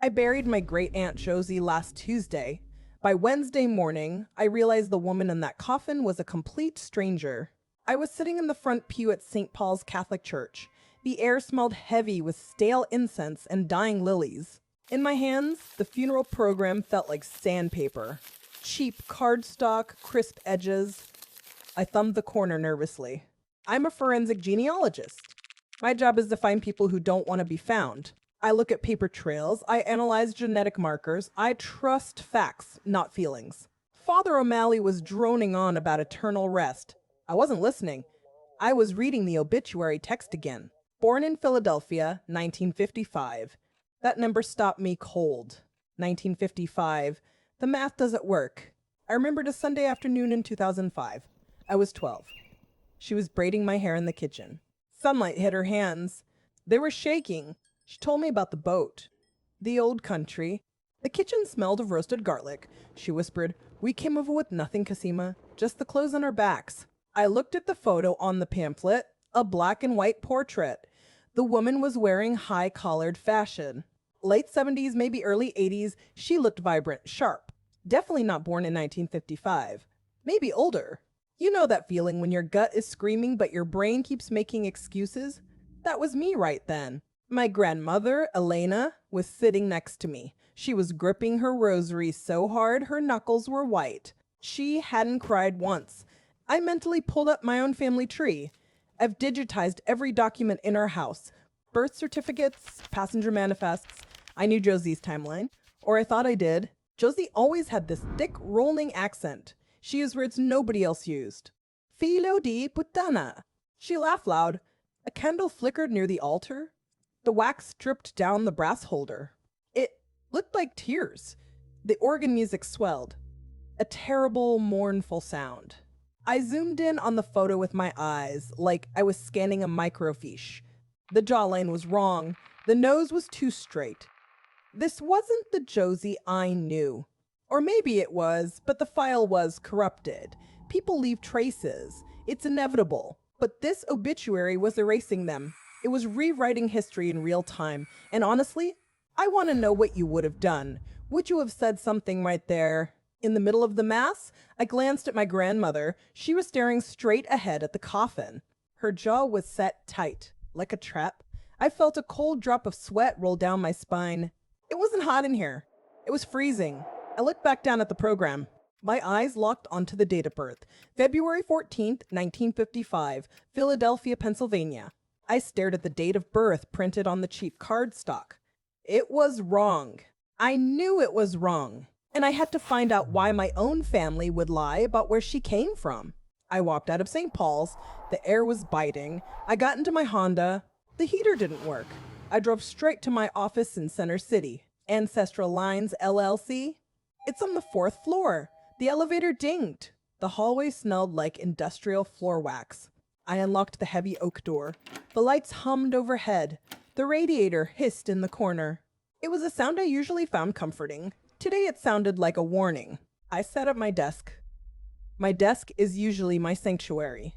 I buried my great Aunt Josie last Tuesday. By Wednesday morning, I realized the woman in that coffin was a complete stranger. I was sitting in the front pew at St. Paul's Catholic Church. The air smelled heavy with stale incense and dying lilies. In my hands, the funeral program felt like sandpaper. Cheap cardstock, crisp edges. I thumbed the corner nervously. I'm a forensic genealogist. My job is to find people who don't want to be found. I look at paper trails, I analyze genetic markers, I trust facts, not feelings. Father O'Malley was droning on about eternal rest. I wasn't listening. I was reading the obituary text again. Born in Philadelphia, 1955. That number stopped me cold. 1955. The math doesn't work. I remembered a Sunday afternoon in 2005. I was 12. She was braiding my hair in the kitchen. Sunlight hit her hands. They were shaking. She told me about the boat. The old country. The kitchen smelled of roasted garlic. She whispered, "We came over with nothing, Cosima. Just the clothes on our backs." I looked at the photo on the pamphlet, a black and white portrait. The woman was wearing high-collared fashion. Late 70s, maybe early 80s, she looked vibrant, sharp. Definitely not born in 1955. Maybe older. You know that feeling when your gut is screaming but your brain keeps making excuses? That was me right then. My grandmother, Elena, was sitting next to me. She was gripping her rosary so hard her knuckles were white. She hadn't cried once. I mentally pulled up my own family tree. I've digitized every document in our house. Birth certificates, passenger manifests. I knew Josie's timeline. Or I thought I did. Josie always had this thick, rolling accent. She used words nobody else used. Filo di puttana. She laughed loud. A candle flickered near the altar. The wax dripped down the brass holder. It looked like tears. The organ music swelled. A terrible, mournful sound. I zoomed in on the photo with my eyes, like I was scanning a microfiche. The jawline was wrong. The nose was too straight. This wasn't the Josie I knew. Or maybe it was, but the file was corrupted. People leave traces. It's inevitable. But this obituary was erasing them. It was rewriting history in real time. And honestly, I want to know what you would have done. Would you have said something right there? In the middle of the mass, I glanced at my grandmother. She was staring straight ahead at the coffin. Her jaw was set tight, like a trap. I felt a cold drop of sweat roll down my spine. It wasn't hot in here. It was freezing. I looked back down at the program. My eyes locked onto the date of birth. February 14th, 1955, Philadelphia, Pennsylvania. I stared at the date of birth printed on the cheap cardstock. It was wrong. I knew it was wrong. And I had to find out why my own family would lie about where she came from. I walked out of St. Paul's. The air was biting. I got into my Honda. The heater didn't work. I drove straight to my office in Center City. Ancestral Lines, LLC. It's on the 4th floor. The elevator dinged. The hallway smelled like industrial floor wax. I unlocked the heavy oak door. The lights hummed overhead. The radiator hissed in the corner. It was a sound I usually found comforting. Today it sounded like a warning. I sat at my desk. My desk is usually my sanctuary.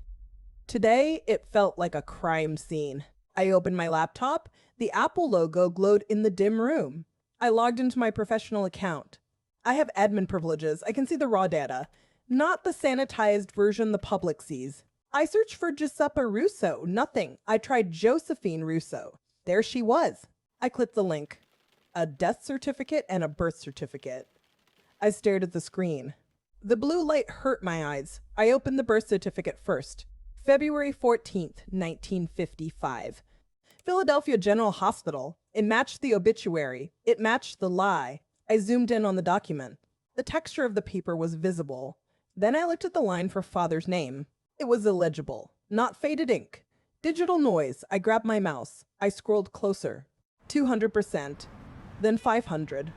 Today it felt like a crime scene. I opened my laptop. The Apple logo glowed in the dim room. I logged into my professional account. I have admin privileges. I can see the raw data, not the sanitized version the public sees. I searched for Giuseppe Russo. Nothing. I tried Josephine Russo. There she was. I clicked the link. A death certificate and a birth certificate. I stared at the screen. The blue light hurt my eyes. I opened the birth certificate first. February 14th, 1955. Philadelphia General Hospital. It matched the obituary. It matched the lie. I zoomed in on the document. The texture of the paper was visible. Then I looked at the line for father's name. It was illegible, not faded ink. Digital noise. I grabbed my mouse. I scrolled closer. 200%. Then 500.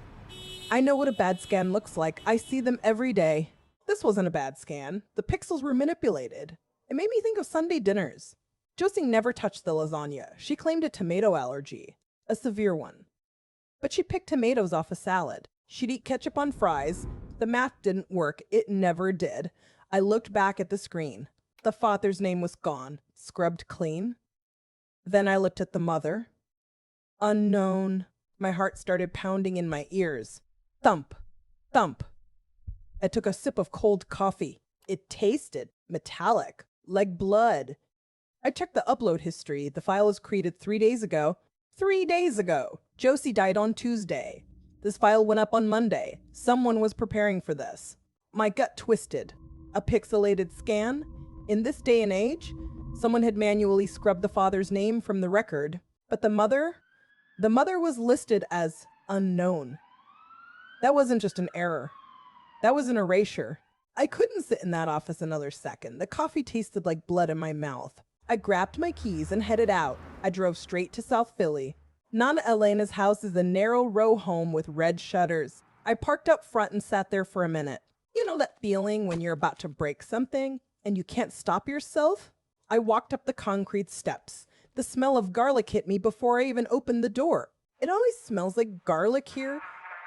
I know what a bad scan looks like. I see them every day. This wasn't a bad scan. The pixels were manipulated. It made me think of Sunday dinners. Josie never touched the lasagna. She claimed a tomato allergy, a severe one. But she picked tomatoes off a salad. She'd eat ketchup on fries. The math didn't work. It never did. I looked back at the screen. The father's name was gone, scrubbed clean. Then I looked at the mother. Unknown. My heart started pounding in my ears. Thump, thump. I took a sip of cold coffee. It tasted metallic, like blood. I checked the upload history. The file was created 3 days ago. 3 days ago! Josie died on Tuesday. This file went up on Monday. Someone was preparing for this. My gut twisted. A pixelated scan? In this day and age, someone had manually scrubbed the father's name from the record. But the mother was listed as unknown. That wasn't just an error. That was an erasure. I couldn't sit in that office another second. The coffee tasted like blood in my mouth. I grabbed my keys and headed out. I drove straight to South Philly. Nana Elena's house is a narrow row home with red shutters. I parked up front and sat there for a minute. You know that feeling when you're about to break something and you can't stop yourself? I walked up the concrete steps. The smell of garlic hit me before I even opened the door. It always smells like garlic here,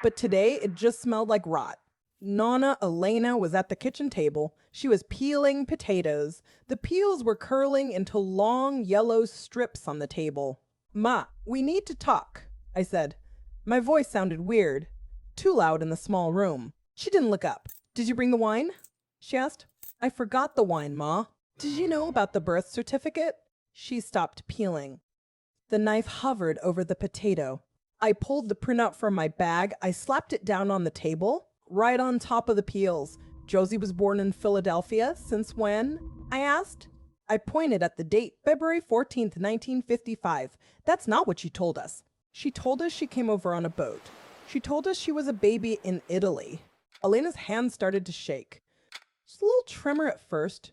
but today it just smelled like rot. Nana Elena was at the kitchen table. She was peeling potatoes. The peels were curling into long yellow strips on the table. "Ma, we need to talk," I said. My voice sounded weird, too loud in the small room. She didn't look up. "Did you bring the wine?" she asked. "I forgot the wine, Ma." "Did you know about the birth certificate?" She stopped peeling. The knife hovered over the potato. I pulled the printout from my bag. I slapped it down on the table, right on top of the peels. "Josie was born in Philadelphia. Since when?" I asked. I pointed at the date, February 14th, 1955. "That's not what she told us. She told us she came over on a boat. She told us she was a baby in Italy." Elena's hand started to shake. Just a little tremor at first.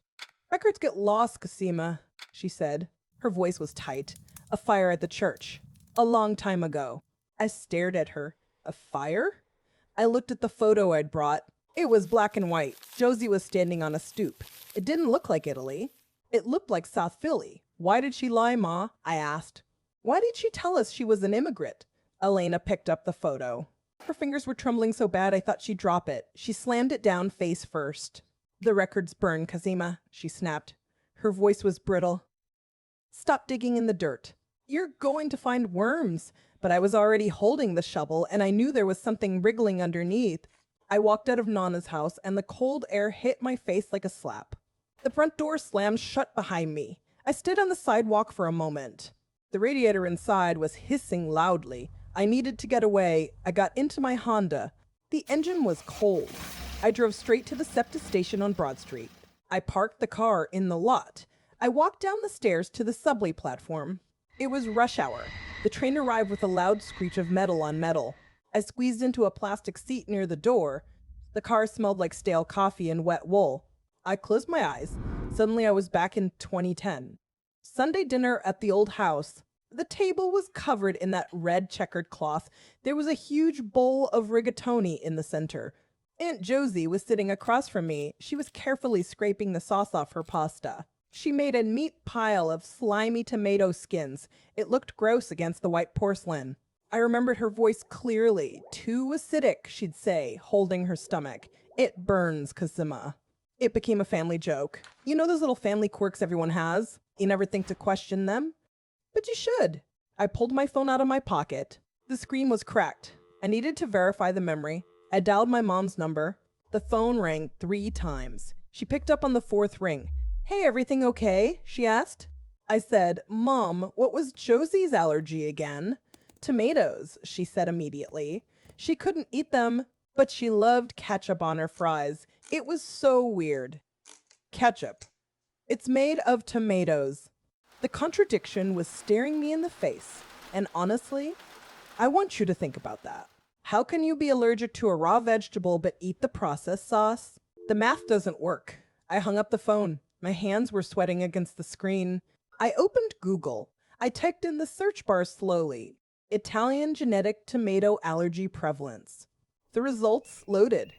"Records get lost, Cosima," she said. Her voice was tight. "A fire at the church. A long time ago." I stared at her. "A fire?" I looked at the photo I'd brought. It was black and white. Josie was standing on a stoop. It didn't look like Italy. It looked like South Philly. "Why did she lie, Ma?" I asked. "Why did she tell us she was an immigrant?" Elena picked up the photo. Her fingers were trembling so bad I thought she'd drop it. She slammed it down face first. "The records burn, Cosima," she snapped. Her voice was brittle. "Stop digging in the dirt. You're going to find worms." But I was already holding the shovel, and I knew there was something wriggling underneath. I walked out of Nana's house, and the cold air hit my face like a slap. The front door slammed shut behind me. I stood on the sidewalk for a moment. The radiator inside was hissing loudly. I needed to get away. I got into my Honda. The engine was cold. I drove straight to the SEPTA station on Broad Street. I parked the car in the lot. I walked down the stairs to the subway platform. It was rush hour. The train arrived with a loud screech of metal on metal. I squeezed into a plastic seat near the door. The car smelled like stale coffee and wet wool. I closed my eyes. Suddenly I was back in 2010. Sunday dinner at the old house. The table was covered in that red checkered cloth. There was a huge bowl of rigatoni in the center. Aunt Josie was sitting across from me. She was carefully scraping the sauce off her pasta. She made a neat pile of slimy tomato skins. It looked gross against the white porcelain. I remembered her voice clearly. "Too acidic," she'd say, holding her stomach. "It burns, Cosima." It became a family joke. You know those little family quirks everyone has? You never think to question them? But you should. I pulled my phone out of my pocket. The screen was cracked. I needed to verify the memory. I dialed my mom's number. The phone rang 3 times. She picked up on the 4th ring. "Hey, everything okay?" she asked. I said, "Mom, what was Josie's allergy again?" "Tomatoes," she said immediately. She couldn't eat them, but she loved ketchup on her fries. It was so weird. Ketchup. It's made of tomatoes. The contradiction was staring me in the face. And honestly, I want you to think about that. How can you be allergic to a raw vegetable but eat the processed sauce? The math doesn't work. I hung up the phone. My hands were sweating against the screen. I opened Google. I typed in the search bar slowly. Italian genetic tomato allergy prevalence. The results loaded.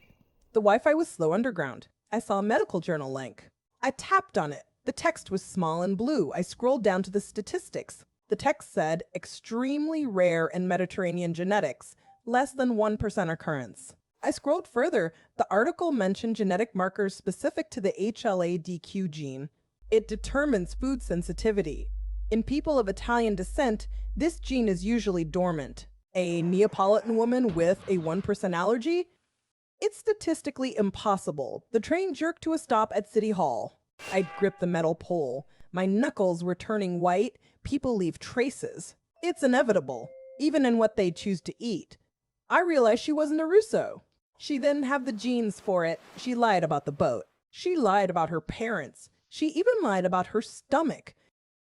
The Wi-Fi was slow underground. I saw a medical journal link. I tapped on it. The text was small and blue. I scrolled down to the statistics. The text said, extremely rare in Mediterranean genetics, less than 1% occurrence. I scrolled further. The article mentioned genetic markers specific to the HLA-DQ gene. It determines food sensitivity. In people of Italian descent, this gene is usually dormant. A Neapolitan woman with a 1% allergy? It's statistically impossible. The train jerked to a stop at City Hall. I gripped the metal pole. My knuckles were turning white. People leave traces. It's inevitable, even in what they choose to eat. I realized she wasn't a Russo. She didn't have the genes for it. She lied about the boat. She lied about her parents. She even lied about her stomach.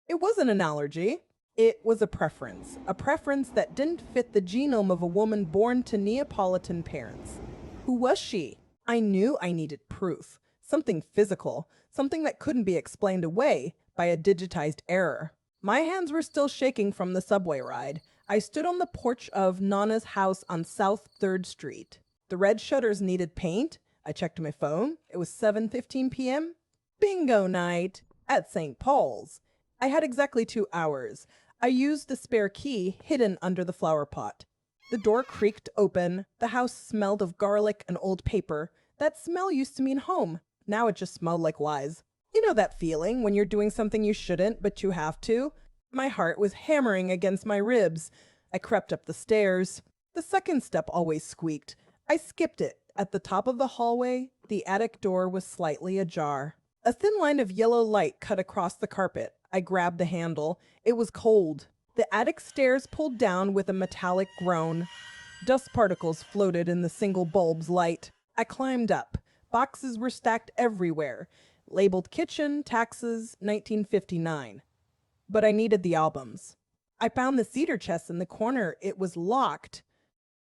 It wasn't an allergy. It was a preference that didn't fit the genome of a woman born to Neapolitan parents. Who was she? I knew I needed proof. Something physical. Something that couldn't be explained away by a digitized error. My hands were still shaking from the subway ride. I stood on the porch of Nana's house on South 3rd Street. The red shutters needed paint. I checked my phone. It was 7:15 p.m. Bingo night at St. Paul's. I had exactly 2 hours. I used the spare key hidden under the flower pot. The door creaked open. The house smelled of garlic and old paper. That smell used to mean home. Now it just smelled like lies. You know that feeling when you're doing something you shouldn't, but you have to? My heart was hammering against my ribs. I crept up the stairs. The second step always squeaked. I skipped it. At the top of the hallway, the attic door was slightly ajar. A thin line of yellow light cut across the carpet. I grabbed the handle. It was cold. The attic stairs pulled down with a metallic groan. Dust particles floated in the single bulb's light. I climbed up. Boxes were stacked everywhere. Labeled kitchen, taxes, 1959. But I needed the albums. I found the cedar chest in the corner. It was locked.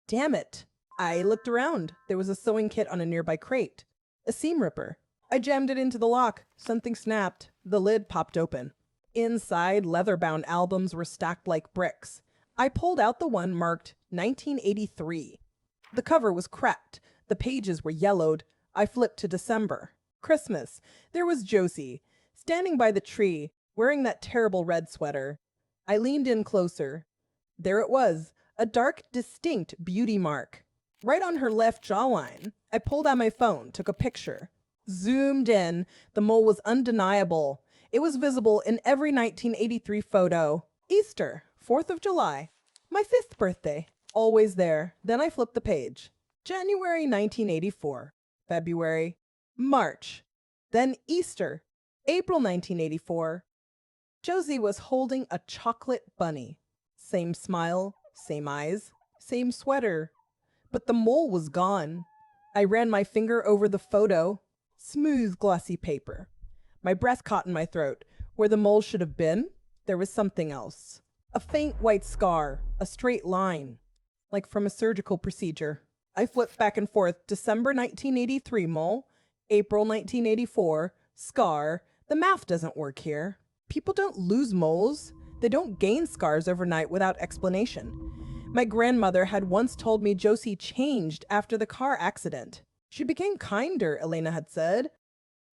Damn it. I looked around. There was a sewing kit on a nearby crate. A seam ripper. I jammed it into the lock. Something snapped. The lid popped open. Inside, leather-bound albums were stacked like bricks. I pulled out the one marked 1983. The cover was cracked. The pages were yellowed. I flipped to December. Christmas. There was Josie, standing by the tree, wearing that terrible red sweater. I leaned in closer. There it was, a dark, distinct beauty mark. Right on her left jawline. I pulled out my phone, took a picture. Zoomed in. The mole was undeniable. It was visible in every 1983 photo. Easter, 4th of July. My 5th birthday. Always there. Then I flipped the page. January 1984. February. March. Then Easter. April 1984. Josie was holding a chocolate bunny. Same smile, same eyes, same sweater. But the mole was gone. I ran my finger over the photo. Smooth, glossy paper. My breath caught in my throat. Where the mole should have been, there was something else. A faint white scar, a straight line, like from a surgical procedure. I flipped back and forth. December 1983 mole, April 1984, scar. The math doesn't work here. People don't lose moles. They don't gain scars overnight without explanation. My grandmother had once told me Josie changed after the car accident. She became kinder, Elena had said.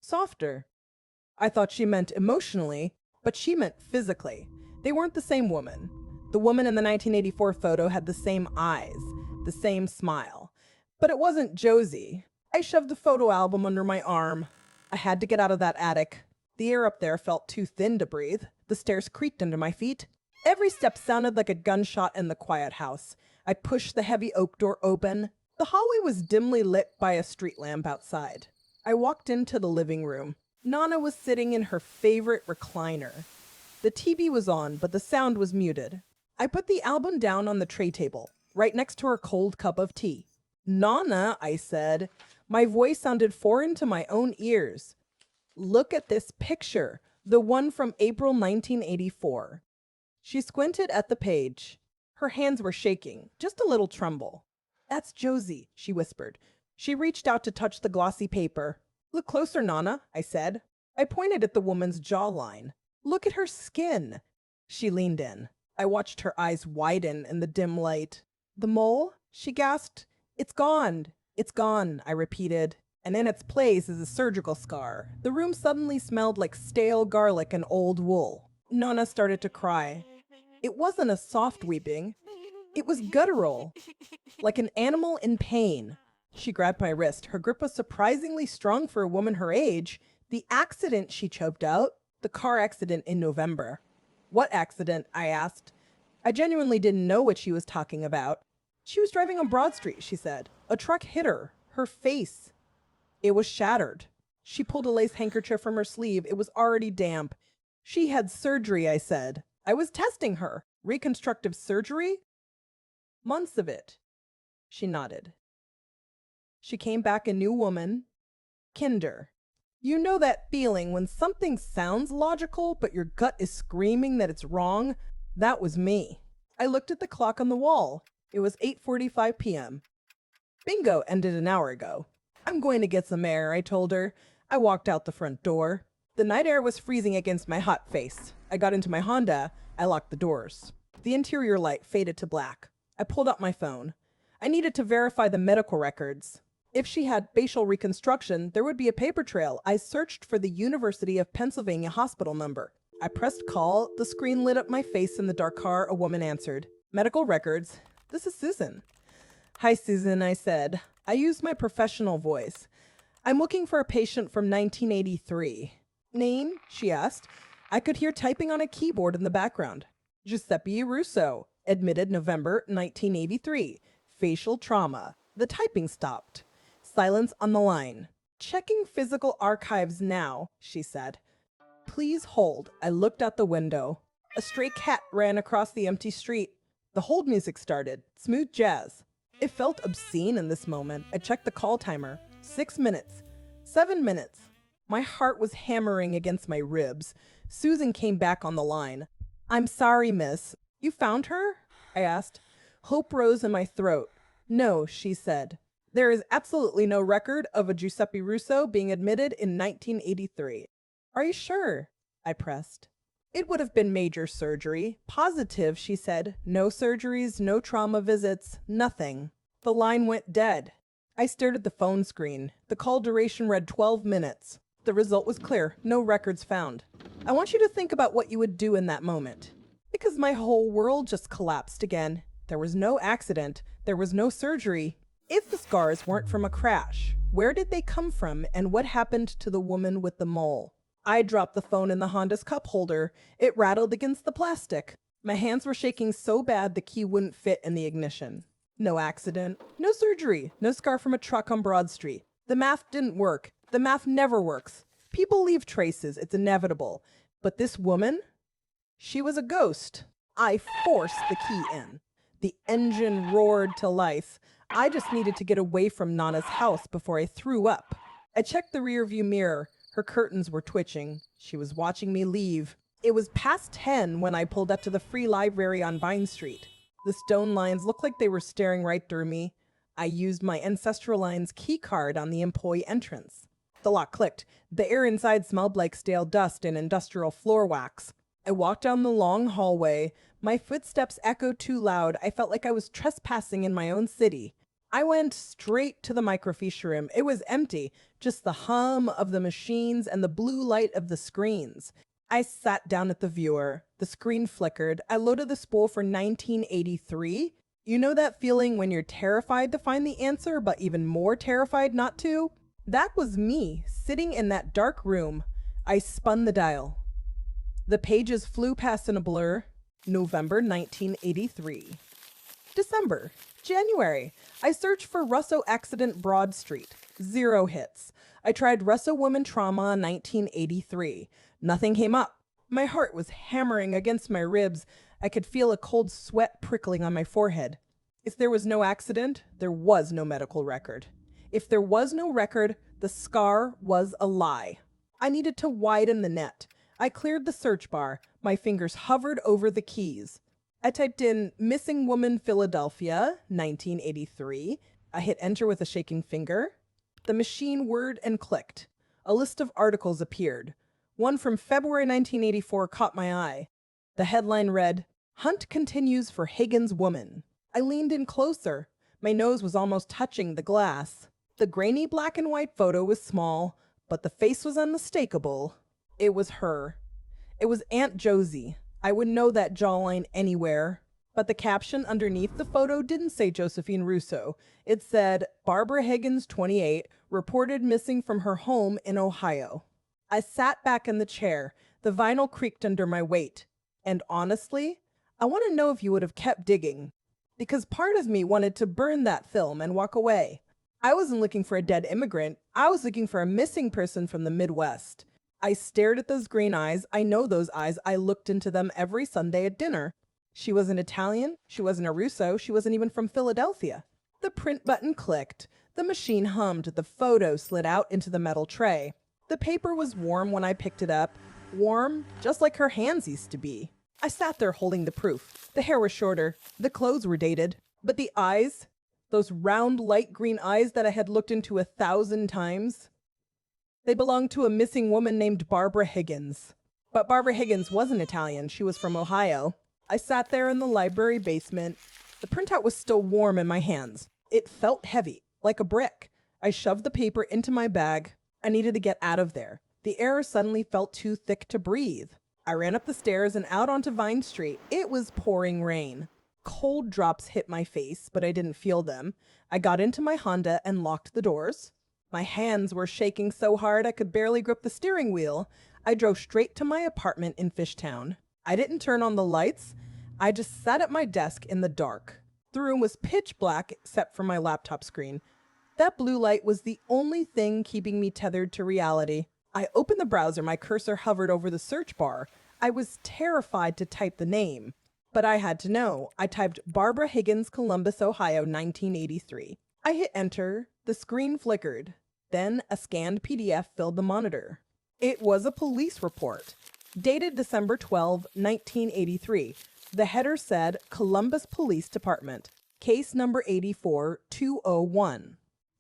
Softer. I thought she meant emotionally, but she meant physically. They weren't the same woman. The woman in the 1984 photo had the same eyes, the same smile. But it wasn't Josie. I shoved the photo album under my arm. I had to get out of that attic. The air up there felt too thin to breathe. The stairs creaked under my feet. Every step sounded like a gunshot in the quiet house. I pushed the heavy oak door open. The hallway was dimly lit by a street lamp outside. I walked into the living room. Nana was sitting in her favorite recliner. The TV was on, but the sound was muted. I put the album down on the tray table, right next to her cold cup of tea. Nana, I said. My voice sounded foreign to my own ears. Look at this picture, the one from April 1984. She squinted at the page. Her hands were shaking, just a little tremble. That's Josie, she whispered. She reached out to touch the glossy paper. Look closer, Nana, I said. I pointed at the woman's jawline. Look at her skin. She leaned in. I watched her eyes widen in the dim light. The mole? She gasped. It's gone. It's gone, I repeated. And in its place is a surgical scar. The room suddenly smelled like stale garlic and old wool. Nana started to cry. It wasn't a soft weeping. It was guttural, like an animal in pain. She grabbed my wrist. Her grip was surprisingly strong for a woman her age. The accident, she choked out. The car accident in November. What accident? I asked. I genuinely didn't know what she was talking about. She was driving on Broad Street, she said. A truck hit her. Her face. It was shattered. She pulled a lace handkerchief from her sleeve. It was already damp. She had surgery, I said. I was testing her. Reconstructive surgery? Months of it. She nodded. She came back a new woman. Kinder. You know that feeling when something sounds logical, but your gut is screaming that it's wrong? That was me. I looked at the clock on the wall. It was 8:45 p.m. Bingo ended an hour ago. I'm going to get some air, I told her. I walked out the front door. The night air was freezing against my hot face. I got into my Honda. I locked the doors. The interior light faded to black. I pulled out my phone. I needed to verify the medical records. If she had facial reconstruction, there would be a paper trail. I searched for the University of Pennsylvania hospital number. I pressed call. The screen lit up my face in the dark car. A woman answered. Medical records. This is Susan. Hi, Susan, I said. I used my professional voice. I'm looking for a patient from 1983. Name? She asked. I could hear typing on a keyboard in the background. Giuseppe Russo. Admitted November 1983. Facial trauma. The typing stopped. Silence on the line. Checking physical archives now, she said. Please hold. I looked out the window. A stray cat ran across the empty street. The hold music started. Smooth jazz. It felt obscene in this moment. I checked the call timer. 6 minutes. 7 minutes. My heart was hammering against my ribs. Susan came back on the line. I'm sorry, miss. You found her? I asked. Hope rose in my throat. No, she said. There is absolutely no record of a Giuseppe Russo being admitted in 1983. Are you sure? I pressed. It would have been major surgery. Positive, she said. No surgeries, no trauma visits, nothing. The line went dead. I stared at the phone screen. The call duration read 12 minutes. The result was clear. No records found. I want you to think about what you would do in that moment. Because my whole world just collapsed again. There was no accident. There was no surgery. If the scars weren't from a crash, where did they come from and what happened to the woman with the mole? I dropped the phone in the Honda's cup holder. It rattled against the plastic. My hands were shaking so bad the key wouldn't fit in the ignition. No accident, no surgery, no scar from a truck on Broad Street. The math didn't work. The math never works. People leave traces, it's inevitable. But this woman? She was a ghost. I forced the key in. The engine roared to life. I just needed to get away from Nana's house before I threw up. I checked the rearview mirror. Her curtains were twitching. She was watching me leave. It was past 10 when I pulled up to the free library on Vine Street. The stone lines looked like they were staring right through me. I used my Ancestral Lines key card on the employee entrance. The lock clicked. The air inside smelled like stale dust and industrial floor wax. I walked down the long hallway. My footsteps echoed too loud. I felt like I was trespassing in my own city. I went straight to the microfiche room. It was empty, just the hum of the machines and the blue light of the screens. I sat down at the viewer. The screen flickered. I loaded the spool for 1983. You know that feeling when you're terrified to find the answer, but even more terrified not to? That was me, sitting in that dark room. I spun the dial. The pages flew past in a blur. November 1983. December. January. I searched for Russo accident Broad Street. 0 hits. I tried Russo woman trauma 1983. Nothing came up. My heart was hammering against my ribs. I could feel a cold sweat prickling on my forehead. If there was no accident, there was no medical record. If there was no record, the scar was a lie. I needed to widen the net. I cleared the search bar. My fingers hovered over the keys. I typed in Missing Woman Philadelphia, 1983. I hit enter with a shaking finger. The machine whirred and clicked. A list of articles appeared. One from February 1984 caught my eye. The headline read, Hunt Continues for Higgins Woman. I leaned in closer. My nose was almost touching the glass. The grainy black and white photo was small, but the face was unmistakable. It was her. It was Aunt Josie. I would know that jawline anywhere. But the caption underneath the photo didn't say Josephine Russo. It said, Barbara Higgins, 28, reported missing from her home in Ohio. I sat back in the chair. The vinyl creaked under my weight. And honestly, I want to know if you would have kept digging, because part of me wanted to burn that film and walk away. I wasn't looking for a dead immigrant. I was looking for a missing person from the Midwest. I stared at those green eyes. I know those eyes. I looked into them every Sunday at dinner. She wasn't Italian. She wasn't a Russo. She wasn't even from Philadelphia. The print button clicked. The machine hummed. The photo slid out into the metal tray. The paper was warm when I picked it up. Warm, just like her hands used to be. I sat there holding the proof. The hair was shorter. The clothes were dated. But the eyes, those round light green eyes that I had looked into 1,000 times, they belonged to a missing woman named Barbara Higgins. But Barbara Higgins wasn't Italian. She was from Ohio. I sat there in the library basement. The printout was still warm in my hands. It felt heavy, like a brick. I shoved the paper into my bag. I needed to get out of there. The air suddenly felt too thick to breathe. I ran up the stairs and out onto Vine Street. It was pouring rain. Cold drops hit my face, but I didn't feel them. I got into my Honda and locked the doors. My hands were shaking so hard I could barely grip the steering wheel. I drove straight to my apartment in Fishtown. I didn't turn on the lights. I just sat at my desk in the dark. The room was pitch black except for my laptop screen. That blue light was the only thing keeping me tethered to reality. I opened the browser. My cursor hovered over the search bar. I was terrified to type the name, but I had to know. I typed Barbara Higgins, Columbus, Ohio, 1983. I hit enter. The screen flickered. Then a scanned PDF filled the monitor. It was a police report, dated December 12, 1983. The header said, Columbus Police Department, case number 84201.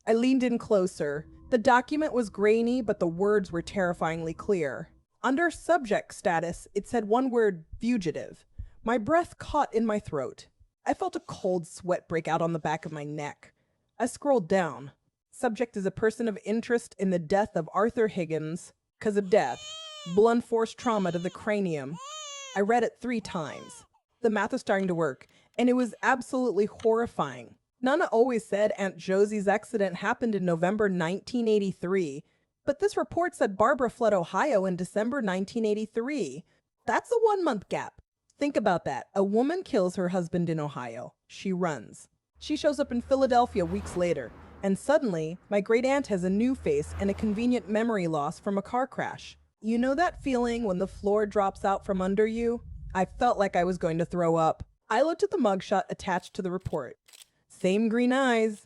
I leaned in closer. The document was grainy, but the words were terrifyingly clear. Under subject status, it said one word, fugitive. My breath caught in my throat. I felt a cold sweat break out on the back of my neck. I scrolled down. Subject is a person of interest in the death of Arthur Higgins, cause of death, blunt force trauma to the cranium. I read it 3 times. The math was starting to work, and it was absolutely horrifying. Nana always said Aunt Josie's accident happened in November 1983, but this report said Barbara fled Ohio in December 1983. That's a 1-month gap. Think about that. A woman kills her husband in Ohio. She runs. She shows up in Philadelphia weeks later, and suddenly, my great-aunt has a new face and a convenient memory loss from a car crash. You know that feeling when the floor drops out from under you? I felt like I was going to throw up. I looked at the mugshot attached to the report. Same green eyes,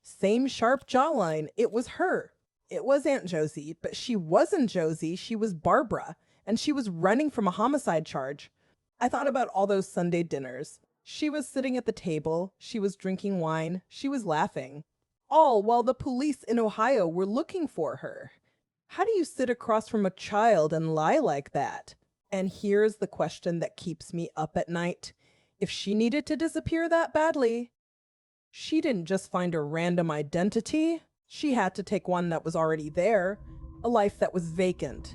same sharp jawline. It was her. It was Aunt Josie, but she wasn't Josie. She was Barbara, and she was running from a homicide charge. I thought about all those Sunday dinners. She was sitting at the table. She was drinking wine. She was laughing. All while the police in Ohio were looking for her. How do you sit across from a child and lie like that? And here's the question that keeps me up at night. If she needed to disappear that badly, she didn't just find a random identity. She had to take one that was already there, a life that was vacant.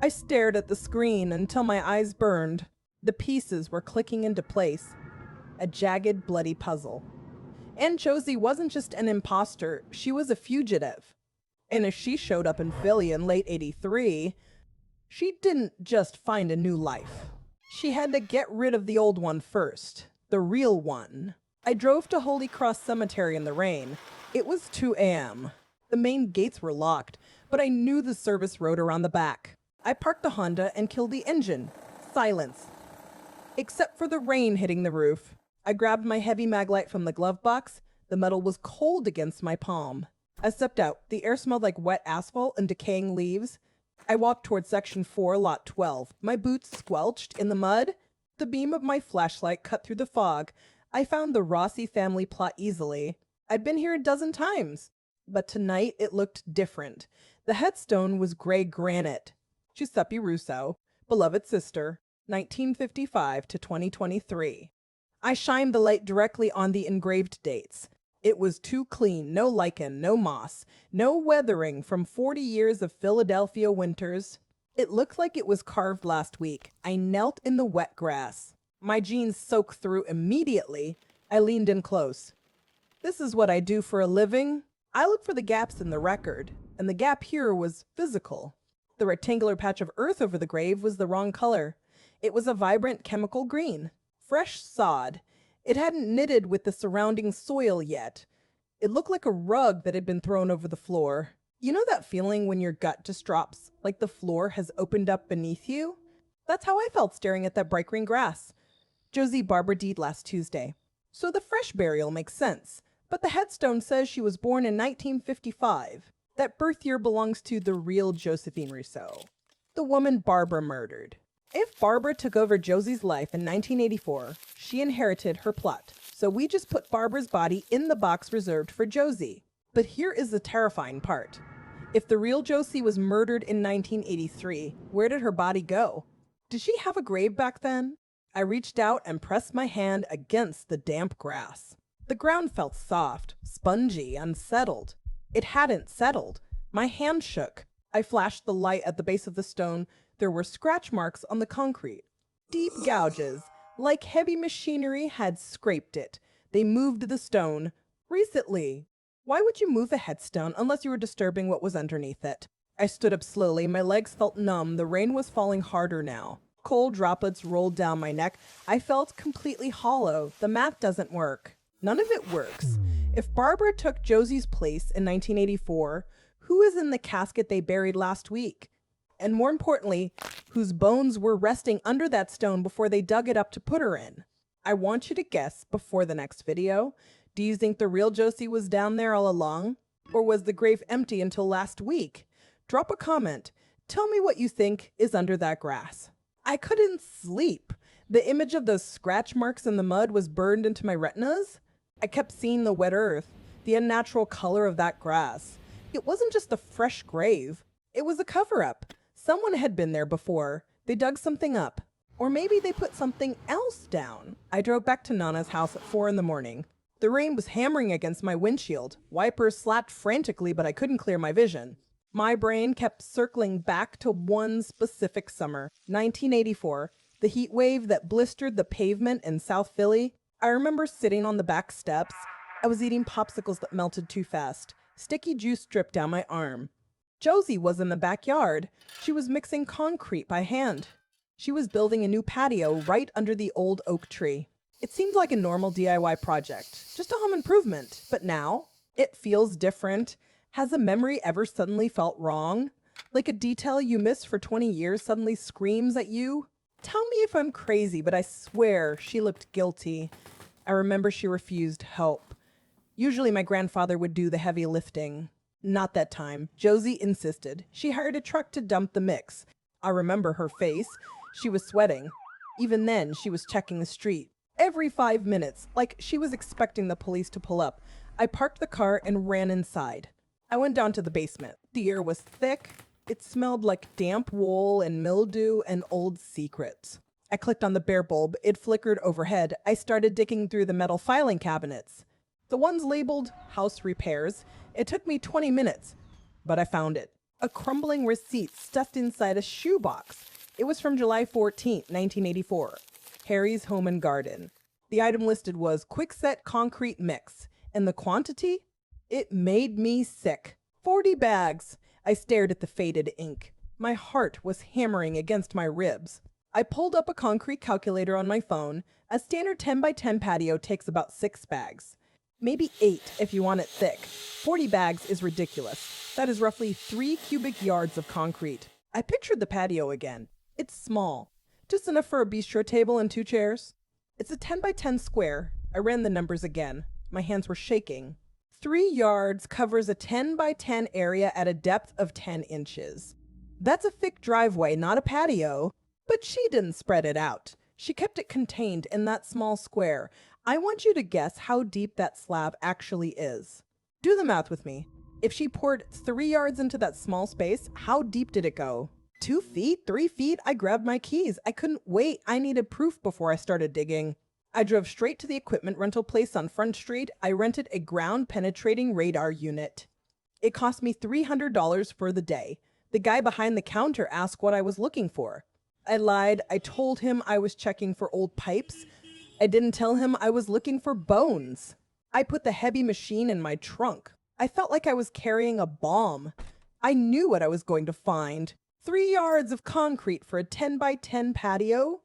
I stared at the screen until my eyes burned. The pieces were clicking into place. A jagged, bloody puzzle. Aunt Josie wasn't just an imposter, she was a fugitive. And if she showed up in Philly in late '83, she didn't just find a new life. She had to get rid of the old one first, the real one. I drove to Holy Cross Cemetery in the rain. It was 2 a.m. The main gates were locked, but I knew the service road around the back. I parked the Honda and killed the engine. Silence. Except for the rain hitting the roof. I grabbed my heavy mag light from the glove box. The metal was cold against my palm. I stepped out. The air smelled like wet asphalt and decaying leaves. I walked toward Section 4, Lot 12. My boots squelched in the mud. The beam of my flashlight cut through the fog. I found the Rossi family plot easily. I'd been here a dozen times. But tonight it looked different. The headstone was gray granite. Giuseppe Russo, beloved sister, 1955 to 2023. I shined the light directly on the engraved dates. It was too clean, no lichen, no moss, no weathering from 40 years of Philadelphia winters. It looked like it was carved last week. I knelt in the wet grass. My jeans soaked through immediately. I leaned in close. This is what I do for a living. I look for the gaps in the record, and the gap here was physical. The rectangular patch of earth over the grave was the wrong color. It was a vibrant chemical green. fresh sod. It hadn't knitted with the surrounding soil yet. It looked like a rug that had been thrown over the floor. You know that feeling when your gut just drops, like the floor has opened up beneath you? That's how I felt staring at that bright green grass. Josie Barbara died last Tuesday. So the fresh burial makes sense. But the headstone says she was born in 1955. That birth year belongs to the real Josephine Rousseau, the woman Barbara murdered. If Barbara took over Josie's life in 1984, she inherited her plot. So we just put Barbara's body in the box reserved for Josie. But here is the terrifying part. If the real Josie was murdered in 1983, where did her body go? Did she have a grave back then? I reached out and pressed my hand against the damp grass. The ground felt soft, spongy, unsettled. It hadn't settled. My hand shook. I flashed the light at the base of the stone. There were scratch marks on the concrete. Deep gouges, like heavy machinery had scraped it. They moved the stone. Recently. Why would you move a headstone unless you were disturbing what was underneath it? I stood up slowly. My legs felt numb. The rain was falling harder now. Cold droplets rolled down my neck. I felt completely hollow. The math doesn't work. None of it works. If Barbara took Josie's place in 1984, who is in the casket they buried last week? And more importantly, whose bones were resting under that stone before they dug it up to put her in? I want you to guess before the next video. Do you think the real Josie was down there all along? Or was the grave empty until last week? Drop a comment. Tell me what you think is under that grass. I couldn't sleep. The image of those scratch marks in the mud was burned into my retinas. I kept seeing the wet earth, the unnatural color of that grass. It wasn't just a fresh grave. It was a cover-up. Someone had been there before. They dug something up. Or maybe they put something else down. I drove back to Nana's house at 4 in the morning. The rain was hammering against my windshield. Wipers slapped frantically, but I couldn't clear my vision. My brain kept circling back to one specific summer, 1984, the heat wave that blistered the pavement in South Philly. I remember sitting on the back steps. I was eating popsicles that melted too fast. Sticky juice dripped down my arm. Josie was in the backyard. She was mixing concrete by hand. She was building a new patio right under the old oak tree. It seemed like a normal DIY project, just a home improvement. But now, it feels different. Has a memory ever suddenly felt wrong? Like a detail you missed for 20 years suddenly screams at you? Tell me if I'm crazy, but I swear she looked guilty. I remember she refused help. Usually my grandfather would do the heavy lifting. Not that time. Josie insisted. She hired a truck to dump the mix. I remember her face. She was sweating. Even then, she was checking the street. Every 5 minutes, like she was expecting the police to pull up. I parked the car and ran inside. I went down to the basement. The air was thick. It smelled like damp wool and mildew and old secrets. I clicked on the bare bulb. It flickered overhead. I started digging through the metal filing cabinets. The ones labeled house repairs. It took me 20 minutes, but I found it. A crumbling receipt stuffed inside a shoebox. It was from July 14th, 1984. Harry's Home and Garden. The item listed was quickset concrete mix. And the quantity? It made me sick. 40 bags. I stared at the faded ink. My heart was hammering against my ribs. I pulled up a concrete calculator on my phone. A standard 10 by 10 patio takes about 6 bags. Maybe 8 if you want it thick. 40 bags is ridiculous. That is roughly 3 cubic yards of concrete. I pictured the patio again. It's small. Just enough for a bistro table and 2 chairs. It's a 10 by 10 square. I ran the numbers again. My hands were shaking. 3 yards covers a 10 by 10 area at a depth of 10 inches. That's a thick driveway, not a patio. But she didn't spread it out. She kept it contained in that small square. I want you to guess how deep that slab actually is. Do the math with me. If she poured 3 yards into that small space, how deep did it go? 2 feet? 3 feet? I grabbed my keys. I couldn't wait. I needed proof before I started digging. I drove straight to the equipment rental place on Front Street. I rented a ground-penetrating radar unit. It cost me $300 for the day. The guy behind the counter asked what I was looking for. I lied. I told him I was checking for old pipes. I didn't tell him I was looking for bones. I put the heavy machine in my trunk. I felt like I was carrying a bomb. I knew what I was going to find. 3 yards of concrete for a 10 by 10 patio?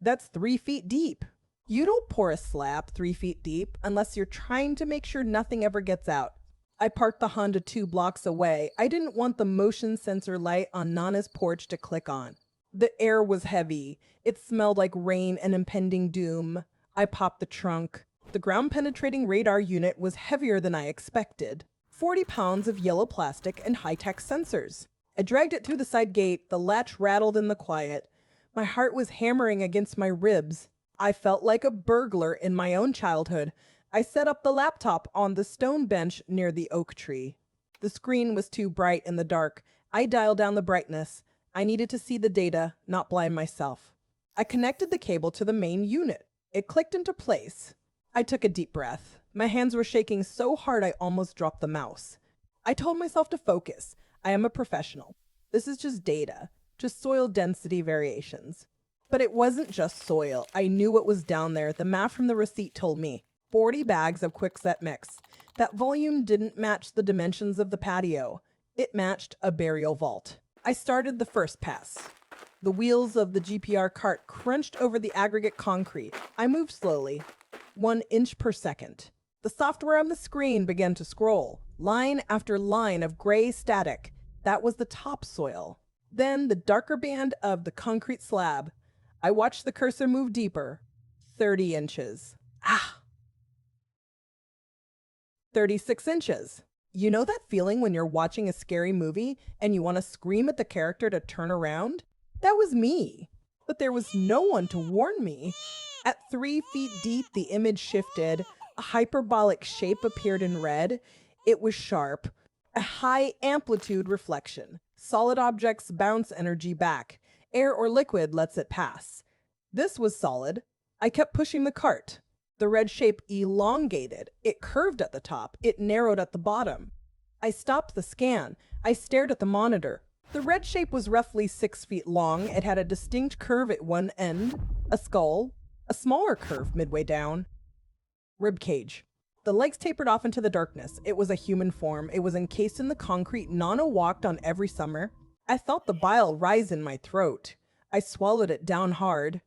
That's 3 feet deep. You don't pour a slab 3 feet deep unless you're trying to make sure nothing ever gets out. I parked the Honda 2 blocks away. I didn't want the motion sensor light on Nana's porch to click on. The air was heavy. It smelled like rain and impending doom. I popped the trunk. The ground-penetrating radar unit was heavier than I expected. 40 pounds of yellow plastic and high-tech sensors. I dragged it through the side gate. The latch rattled in the quiet. My heart was hammering against my ribs. I felt like a burglar in my own childhood. I set up the laptop on the stone bench near the oak tree. The screen was too bright in the dark. I dialed down the brightness. I needed to see the data, not blind myself. I connected the cable to the main unit. It clicked into place. I took a deep breath. My hands were shaking so hard I almost dropped the mouse. I told myself to focus. I am a professional. This is just data, just soil density variations. But it wasn't just soil. I knew what was down there. The math from the receipt told me. 40 bags of quickset mix. That volume didn't match the dimensions of the patio. It matched a burial vault. I started the first pass. The wheels of the GPR cart crunched over the aggregate concrete. I moved slowly, 1 inch per second. The software on the screen began to scroll, line after line of gray static. That was the topsoil. Then the darker band of the concrete slab. I watched the cursor move deeper. 30 inches. 36 inches. You know that feeling when you're watching a scary movie and you want to scream at the character to turn around? That was me. But there was no one to warn me. At 3 feet deep, the image shifted. A hyperbolic shape appeared in red. It was sharp. A high amplitude reflection. Solid objects bounce energy back. Air or liquid lets it pass. This was solid. I kept pushing the cart. The red shape elongated. It curved at the top. It narrowed at the bottom. I stopped the scan. I stared at the monitor. The red shape was roughly 6 feet long. It had a distinct curve at one end, a skull, a smaller curve midway down. Rib cage. The legs tapered off into the darkness. It was a human form. It was encased in the concrete Nana walked on every summer. I felt the bile rise in my throat. I swallowed it down hard.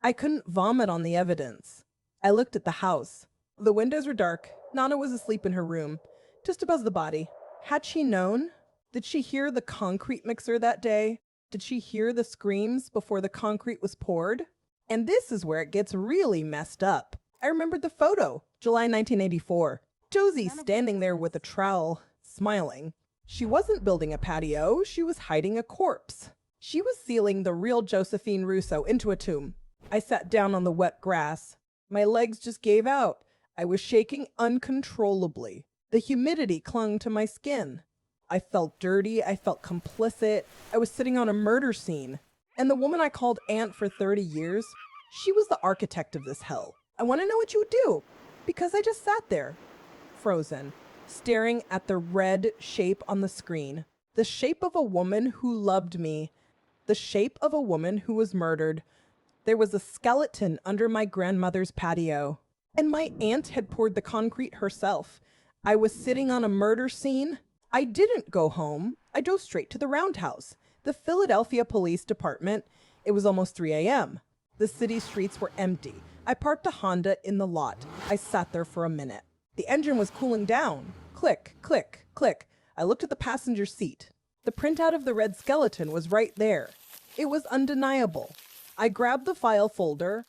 I couldn't vomit on the evidence. I looked at the house. The windows were dark. Nana was asleep in her room, just above the body. Had she known? Did she hear the concrete mixer that day? Did she hear the screams before the concrete was poured? And this is where it gets really messed up. I remembered the photo, July 1984. Josie standing there with a trowel, smiling. She wasn't building a patio, she was hiding a corpse. She was sealing the real Josephine Russo into a tomb. I sat down on the wet grass. My legs just gave out. I was shaking uncontrollably. The humidity clung to my skin. I felt dirty. I felt complicit. I was sitting on a murder scene. And the woman I called Aunt for 30 years, she was the architect of this hell. I want to know what you would do. Because I just sat there, frozen, staring at the red shape on the screen. The shape of a woman who loved me. The shape of a woman who was murdered. There was a skeleton under my grandmother's patio. And my aunt had poured the concrete herself. I was sitting on a murder scene. I didn't go home. I drove straight to the roundhouse, the Philadelphia Police Department. It was almost 3 a.m. The city streets were empty. I parked a Honda in the lot. I sat there for a minute. The engine was cooling down. Click, click, click. I looked at the passenger seat. The printout of the red skeleton was right there. It was undeniable. I grabbed the file folder.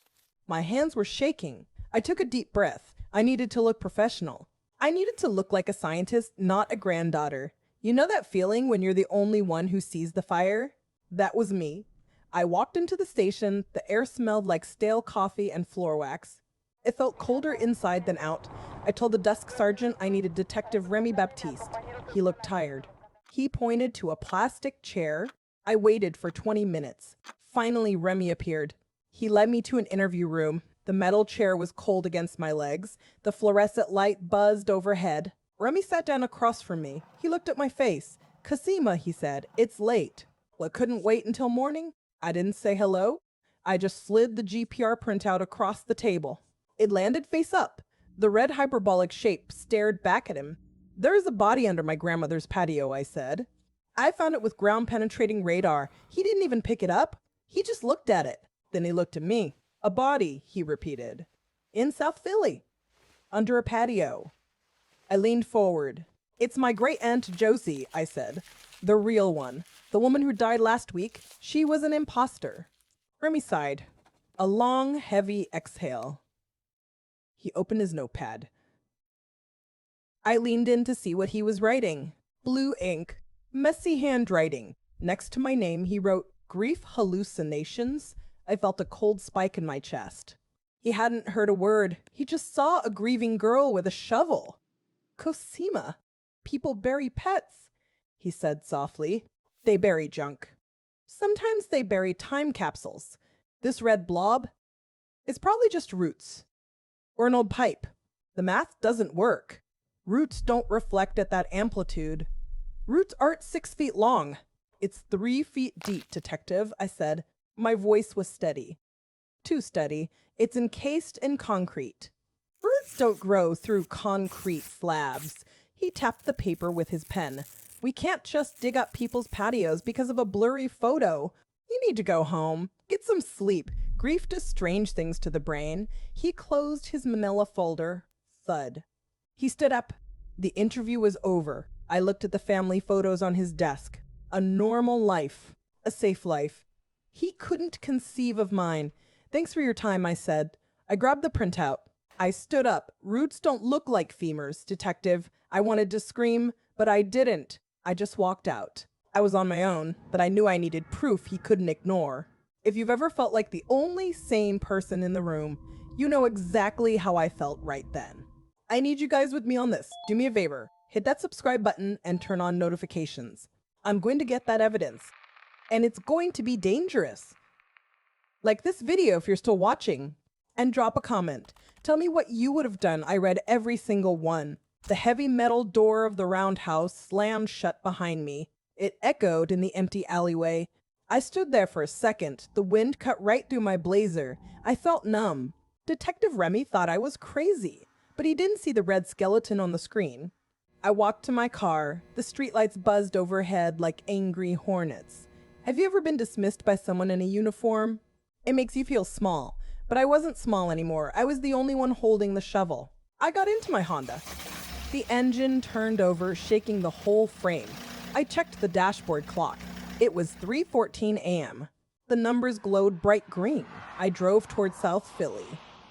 My hands were shaking. I took a deep breath. I needed to look professional. I needed to look like a scientist, not a granddaughter. You know that feeling when you're the only one who sees the fire? That was me. I walked into the station. The air smelled like stale coffee and floor wax. It felt colder inside than out. I told the desk sergeant I needed Detective Remy Baptiste. He looked tired. He pointed to a plastic chair. I waited for 20 minutes. Finally, Remy appeared. He led me to an interview room. The metal chair was cold against my legs. The fluorescent light buzzed overhead. Remy sat down across from me. He looked at my face. "Cosima," he said, "it's late." Well, it couldn't wait until morning. I didn't say hello. I just slid the GPR printout across the table. It landed face up. The red hyperbolic shape stared back at him. "There is a body under my grandmother's patio," I said. "I found it with ground-penetrating radar. He didn't even pick it up. He just looked at it. Then he looked at me. 'A body,' he repeated. In South Philly, under a patio. I leaned forward. It's my great Aunt Josie, I said. The real one. The woman who died last week. She was an imposter. Remy sighed. A long, heavy exhale. He opened his notepad. I leaned in to see what he was writing. Blue ink. Messy handwriting. Next to my name, he wrote, "Grief hallucinations." I felt a cold spike in my chest. He hadn't heard a word. He just saw a grieving girl with a shovel. Cosima. People bury pets, he said softly. They bury junk. Sometimes they bury time capsules. This red blob is probably just roots. Or an old pipe. The math doesn't work. Roots don't reflect at that amplitude. Roots aren't 6 feet long. It's 3 feet deep, detective, I said. My voice was steady. Too steady. It's encased in concrete. Roots don't grow through concrete slabs. He tapped the paper with his pen. We can't just dig up people's patios because of a blurry photo. You need to go home. Get some sleep. Grief does strange things to the brain. He closed his manila folder. Thud. He stood up. The interview was over. I looked at the family photos on his desk. A normal life. A safe life. He couldn't conceive of mine. Thanks for your time, I said. I grabbed the printout. I stood up. Roots don't look like femurs, detective. I wanted to scream, but I didn't. I just walked out. I was on my own, but I knew I needed proof he couldn't ignore. If you've ever felt like the only sane person in the room, you know exactly how I felt right then. I need you guys with me on this. Do me a favor. Hit that subscribe button and turn on notifications. I'm going to get that evidence. And it's going to be dangerous. Like this video if you're still watching. And drop a comment. Tell me what you would have done. I read every single one. The heavy metal door of the roundhouse slammed shut behind me. It echoed in the empty alleyway. I stood there for a second. The wind cut right through my blazer. I felt numb. Detective Remy thought I was crazy, but he didn't see the red skeleton on the screen. I walked to my car. The streetlights buzzed overhead like angry hornets. Have you ever been dismissed by someone in a uniform? It makes you feel small, but I wasn't small anymore. I was the only one holding the shovel. I got into my Honda. The engine turned over, shaking the whole frame. I checked the dashboard clock. It was 3:14 a.m. The numbers glowed bright green. I drove toward South Philly.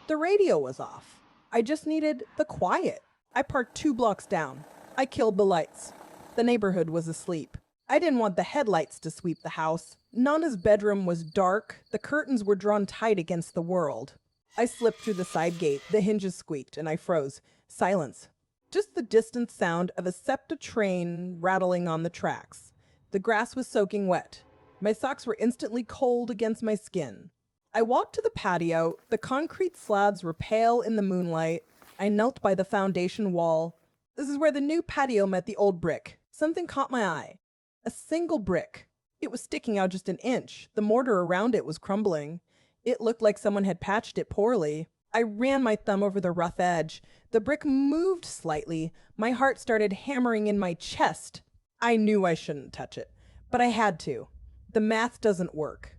The radio was off. I just needed the quiet. I parked 2 blocks down. I killed the lights. The neighborhood was asleep. I didn't want the headlights to sweep the house. Nana's bedroom was dark. The curtains were drawn tight against the world. I slipped through the side gate. The hinges squeaked, and I froze. Silence. Just the distant sound of a SEPTA train rattling on the tracks. The grass was soaking wet. My socks were instantly cold against my skin. I walked to the patio. The concrete slabs were pale in the moonlight. I knelt by the foundation wall. This is where the new patio met the old brick. Something caught my eye. A single brick. It was sticking out just an inch. The mortar around it was crumbling. It looked like someone had patched it poorly. I ran my thumb over the rough edge. The brick moved slightly. My heart started hammering in my chest. I knew I shouldn't touch it, but I had to. The math doesn't work.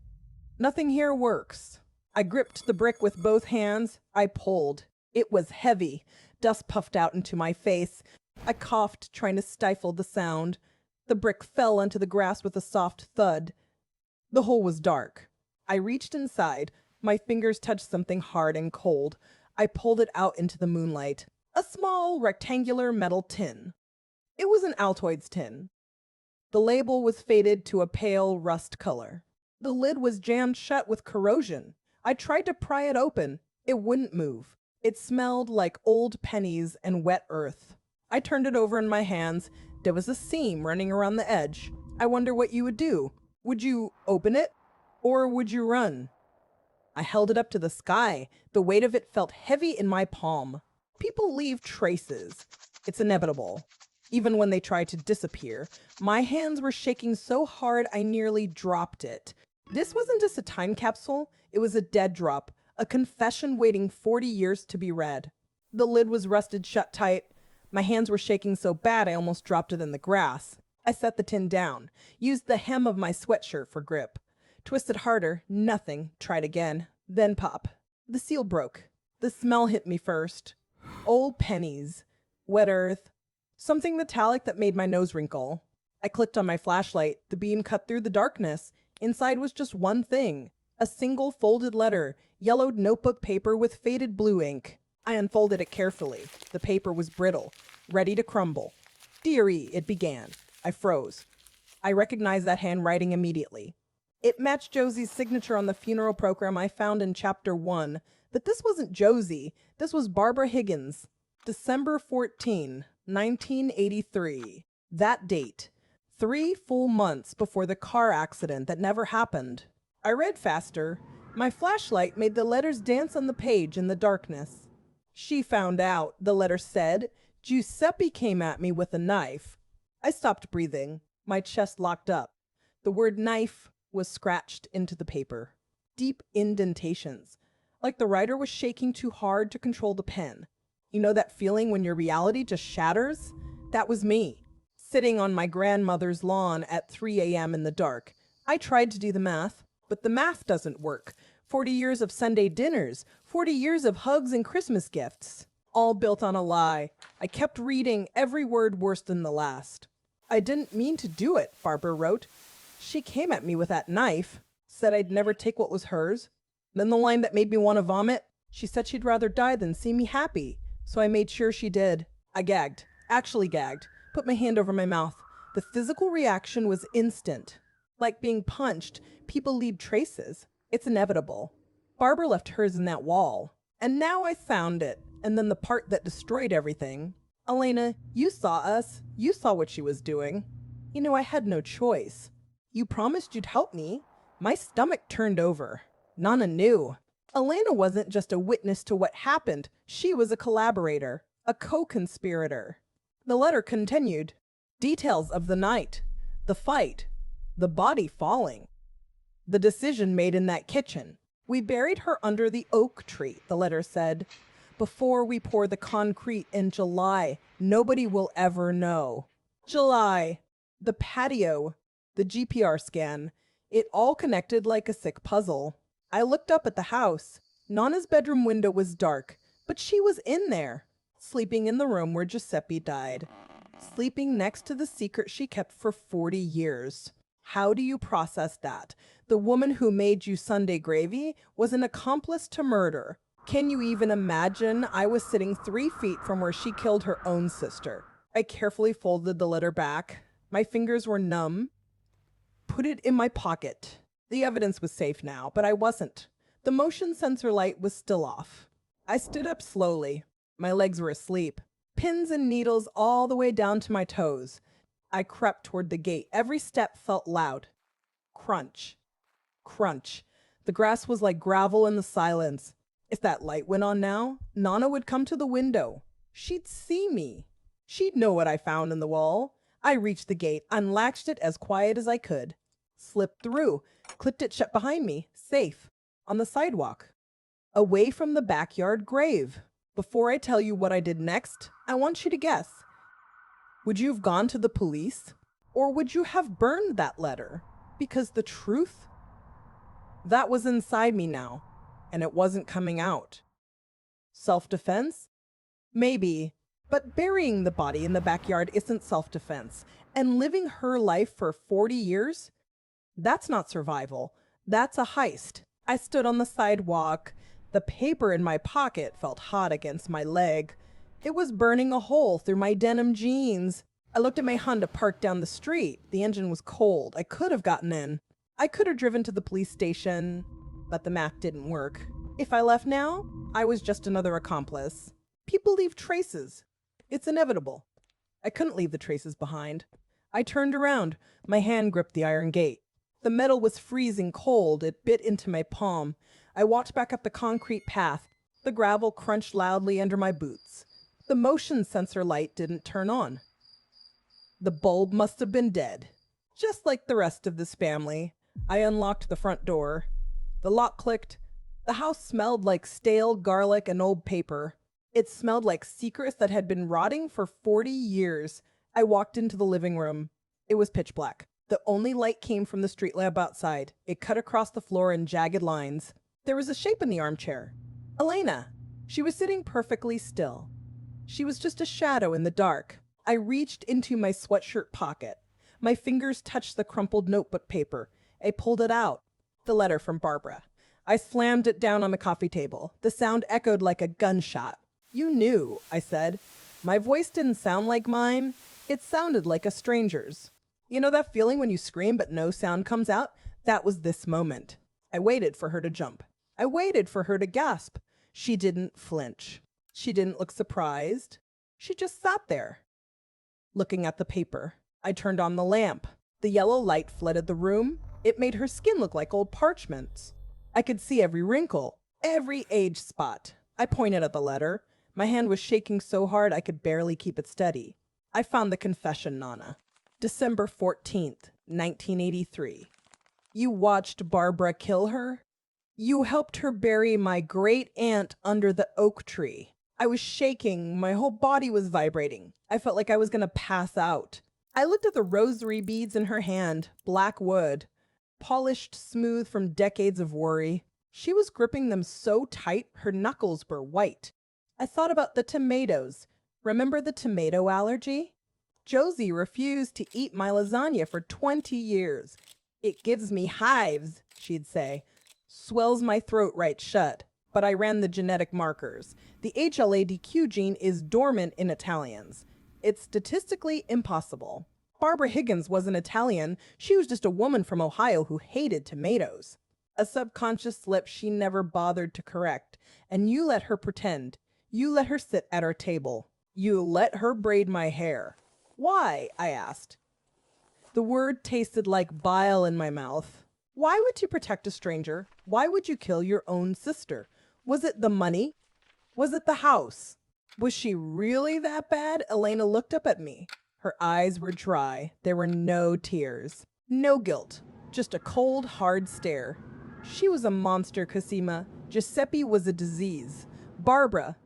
Nothing here works. I gripped the brick with both hands. I pulled. It was heavy. Dust puffed out into my face. I coughed, trying to stifle the sound. The brick fell onto the grass with a soft thud. The hole was dark. I reached inside. My fingers touched something hard and cold. I pulled it out into the moonlight. A small, rectangular metal tin. It was an Altoids tin. The label was faded to a pale rust color. The lid was jammed shut with corrosion. I tried to pry it open. It wouldn't move. It smelled like old pennies and wet earth. I turned it over in my hands. There was a seam running around the edge. I wonder what you would do. Would you open it? Or would you run? I held it up to the sky. The weight of it felt heavy in my palm. People leave traces. It's inevitable. Even when they try to disappear. My hands were shaking so hard I nearly dropped it. This wasn't just a time capsule. It was a dead drop. A confession waiting 40 years to be read. The lid was rusted shut tight. My hands were shaking so bad I almost dropped it in the grass. I set the tin down. Used the hem of my sweatshirt for grip. Twisted harder. Nothing. Tried again. Then pop. The seal broke. The smell hit me first. Old pennies, wet earth, something metallic that made my nose wrinkle. I clicked on my flashlight. The beam cut through the darkness. Inside was just one thing. A single folded letter, yellowed notebook paper with faded blue ink. I unfolded it carefully. The paper was brittle, ready to crumble. "Dearie," it began. I froze. I recognized that handwriting immediately. It matched Josie's signature on the funeral program I found in Chapter 1. But this wasn't Josie. This was Barbara Higgins. December 14, 1983. That date. 3 full months before the car accident that never happened. I read faster. My flashlight made the letters dance on the page in the darkness. "She found out," the letter said. "Giuseppe came at me with a knife." I stopped breathing. My chest locked up. The word knife was scratched into the paper. Deep indentations, like the writer was shaking too hard to control the pen. You know that feeling when your reality just shatters? That was me, sitting on my grandmother's lawn at 3 a.m. in the dark. I tried to do the math, but the math doesn't work. 40 years of Sunday dinners, 40 years of hugs and Christmas gifts, all built on a lie. I kept reading, every word worse than the last. "I didn't mean to do it," Barbara wrote. "She came at me with that knife, said I'd never take what was hers." Then the line that made me want to vomit, "She said she'd rather die than see me happy, so I made sure she did." I gagged, actually gagged, put my hand over my mouth. The physical reaction was instant. Like being punched, people leave traces. It's inevitable. Barbara left hers in that wall. And now I found it, and then the part that destroyed everything. "Elena, you saw us. You saw what she was doing. You know, I had no choice. You promised you'd help me." My stomach turned over. Nana knew. Elena wasn't just a witness to what happened. She was a collaborator, a co-conspirator. The letter continued. Details of the night, the fight, the body falling, the decision made in that kitchen. "We buried her under the oak tree," the letter said. "Before we pour the concrete in July. Nobody will ever know." July. The patio, the GPR scan. It all connected like a sick puzzle. I looked up at the house. Nana's bedroom window was dark, but she was in there, sleeping in the room where Giuseppe died. Sleeping next to the secret she kept for 40 years. How do you process that? The woman who made you Sunday gravy was an accomplice to murder. Can you even imagine? I was sitting 3 feet from where she killed her own sister. I carefully folded the letter back. My fingers were numb. Put it in my pocket. The evidence was safe now, but I wasn't. The motion sensor light was still off. I stood up slowly. My legs were asleep. Pins and needles all the way down to my toes. I crept toward the gate. Every step felt loud. Crunch. Crunch. The grass was like gravel in the silence. If that light went on now, Nana would come to the window. She'd see me. She'd know what I found in the wall. I reached the gate, unlatched it as quiet as I could. Slipped through, clipped it shut behind me, safe, on the sidewalk, away from the backyard grave. Before I tell you what I did next, I want you to guess. Would you have gone to the police? Or would you have burned that letter? Because the truth? That was inside me now, and it wasn't coming out. Self-defense? Maybe, but burying the body in the backyard isn't self-defense. And living her life for 40 years? That's not survival. That's a heist. I stood on the sidewalk. The paper in my pocket felt hot against my leg. It was burning a hole through my denim jeans. I looked at my Honda parked down the street. The engine was cold. I could have gotten in. I could have driven to the police station, but the math didn't work. If I left now, I was just another accomplice. People leave traces. It's inevitable. I couldn't leave the traces behind. I turned around. My hand gripped the iron gate. The metal was freezing cold. It bit into my palm. I walked back up the concrete path. The gravel crunched loudly under my boots. The motion sensor light didn't turn on. The bulb must have been dead. Just like the rest of this family. I unlocked the front door. The lock clicked. The house smelled like stale garlic and old paper. It smelled like secrets that had been rotting for 40 years. I walked into the living room. It was pitch black. The only light came from the street lamp outside. It cut across the floor in jagged lines. There was a shape in the armchair. Elena. She was sitting perfectly still. She was just a shadow in the dark. I reached into my sweatshirt pocket. My fingers touched the crumpled notebook paper. I pulled it out. The letter from Barbara. I slammed it down on the coffee table. The sound echoed like a gunshot. "You knew," I said. My voice didn't sound like mine. It sounded like a stranger's. You know that feeling when you scream but no sound comes out? That was this moment. I waited for her to jump. I waited for her to gasp. She didn't flinch. She didn't look surprised. She just sat there, looking at the paper. I turned on the lamp. The yellow light flooded the room. It made her skin look like old parchments. I could see every wrinkle, every age spot. I pointed at the letter. My hand was shaking so hard I could barely keep it steady. I found the confession, Nana. December 14th, 1983. You watched Barbara kill her? You helped her bury my great aunt under the oak tree. I was shaking. My whole body was vibrating. I felt like I was going to pass out. I looked at the rosary beads in her hand, black wood, polished smooth from decades of worry. She was gripping them so tight, her knuckles were white. I thought about the tomatoes. Remember the tomato allergy? Josie refused to eat my lasagna for 20 years. "It gives me hives," she'd say. "Swells my throat right shut." But I ran the genetic markers. The HLA-DQ gene is dormant in Italians. It's statistically impossible. Barbara Higgins wasn't Italian. She was just a woman from Ohio who hated tomatoes. A subconscious slip she never bothered to correct. And you let her pretend. You let her sit at our table. You let her braid my hair. "Why?" I asked. The word tasted like bile in my mouth. Why would you protect a stranger? Why would you kill your own sister? Was it the money? Was it the house? Was she really that bad? Elena looked up at me. Her eyes were dry. There were no tears. No guilt. Just a cold, hard stare. She was a monster, Cosima. Giuseppe was a disease. Barbara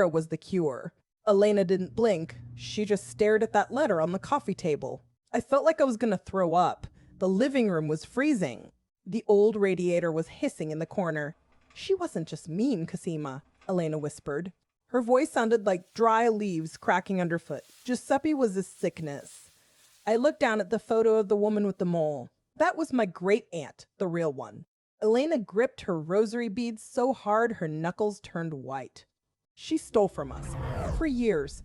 was the cure. Elena didn't blink. She just stared at that letter on the coffee table. I felt like I was going to throw up. The living room was freezing. The old radiator was hissing in the corner. "She wasn't just mean, Cosima," Elena whispered. Her voice sounded like dry leaves cracking underfoot. Giuseppe was a sickness. I looked down at the photo of the woman with the mole. That was my great aunt, the real one. Elena gripped her rosary beads so hard her knuckles turned white. She stole from us. For years.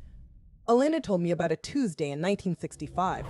Elena told me about a Tuesday in 1965.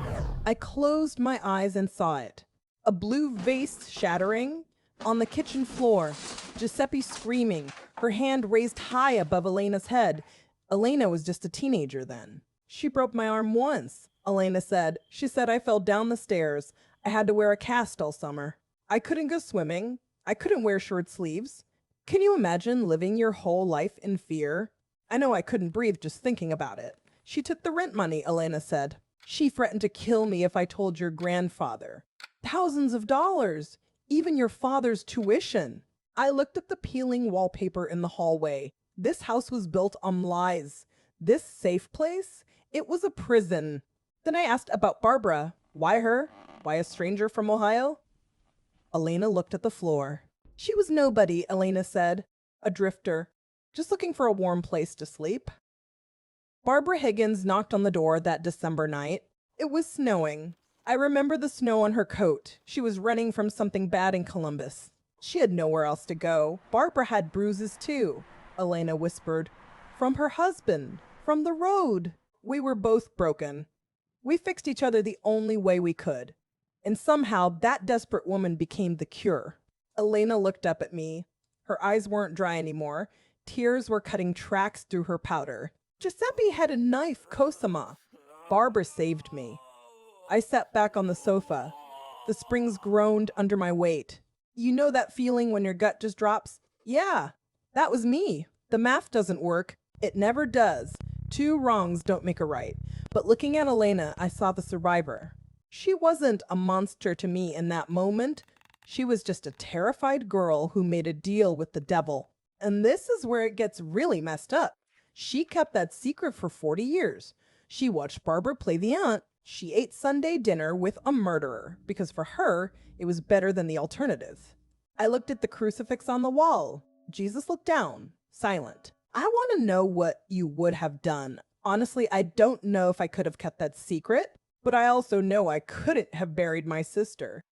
I closed my eyes and saw it. A blue vase shattering on the kitchen floor. Giuseppe screaming, her hand raised high above Elena's head. Elena was just a teenager then. "She broke my arm once," Elena said. "She said I fell down the stairs. I had to wear a cast all summer. I couldn't go swimming. I couldn't wear short sleeves. Can you imagine living your whole life in fear? I know I couldn't breathe just thinking about it. She took the rent money," Elena said. "She threatened to kill me if I told your grandfather. Thousands of dollars, even your father's tuition." I looked at the peeling wallpaper in the hallway. This house was built on lies. This safe place? It was a prison. Then I asked about Barbara. Why her? Why a stranger from Ohio? Elena looked at the floor. "She was nobody," Elena said. "A drifter. Just looking for a warm place to sleep." Barbara Higgins knocked on the door that December night. It was snowing. I remember the snow on her coat. She was running from something bad in Columbus. She had nowhere else to go. Barbara had bruises too, Elena whispered. From her husband. From the road. We were both broken. We fixed each other the only way we could. And somehow that desperate woman became the cure. Elena looked up at me. Her eyes weren't dry anymore. Tears were cutting tracks through her powder. "Giuseppe had a knife, Cosima. Barbara saved me." I sat back on the sofa. The springs groaned under my weight. You know that feeling when your gut just drops? Yeah, that was me. The math doesn't work. It never does. Two wrongs don't make a right. But looking at Elena, I saw the survivor. She wasn't a monster to me in that moment. She was just a terrified girl who made a deal with the devil. And this is where it gets really messed up. She kept that secret for 40 years. She watched Barbara play the aunt. She ate Sunday dinner with a murderer because for her, it was better than the alternative. I looked at the crucifix on the wall. Jesus looked down, silent. I want to know what you would have done. Honestly, I don't know if I could have kept that secret, but I also know I couldn't have buried my sister.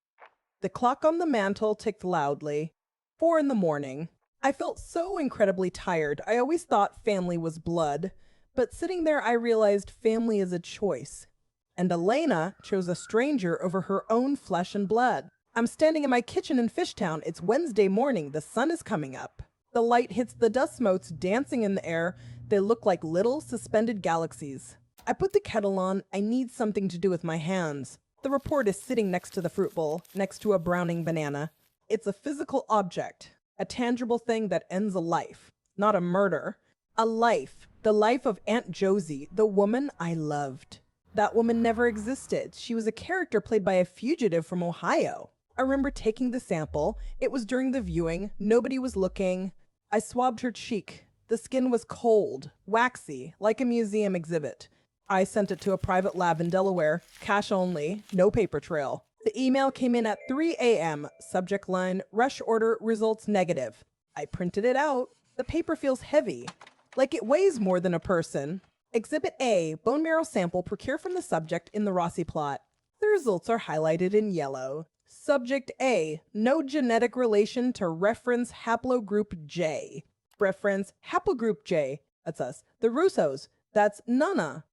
The clock on the mantel ticked loudly. 4 in the morning. I felt so incredibly tired. I always thought family was blood, but sitting there I realized family is a choice. And Elena chose a stranger over her own flesh and blood. I'm standing in my kitchen in Fishtown. It's Wednesday morning. The sun is coming up. The light hits the dust motes dancing in the air. They look like little suspended galaxies. I put the kettle on. I need something to do with my hands. The report is sitting next to the fruit bowl, next to a browning banana. It's a physical object, a tangible thing that ends a life, not a murder. A life, the life of Aunt Josie, the woman I loved. That woman never existed. She was a character played by a fugitive from Ohio. I remember taking the sample. It was during the viewing. Nobody was looking. I swabbed her cheek. The skin was cold, waxy, like a museum exhibit. I sent it to a private lab in Delaware. Cash only, no paper trail. The email came in at 3 a.m. Subject line, rush order, results negative. I printed it out. The paper feels heavy, like it weighs more than a person. Exhibit A, bone marrow sample procured from the subject in the Rossi plot. The results are highlighted in yellow. Subject A, no genetic relation to reference haplogroup J. Reference haplogroup J, that's us. The Russos, that's Nana.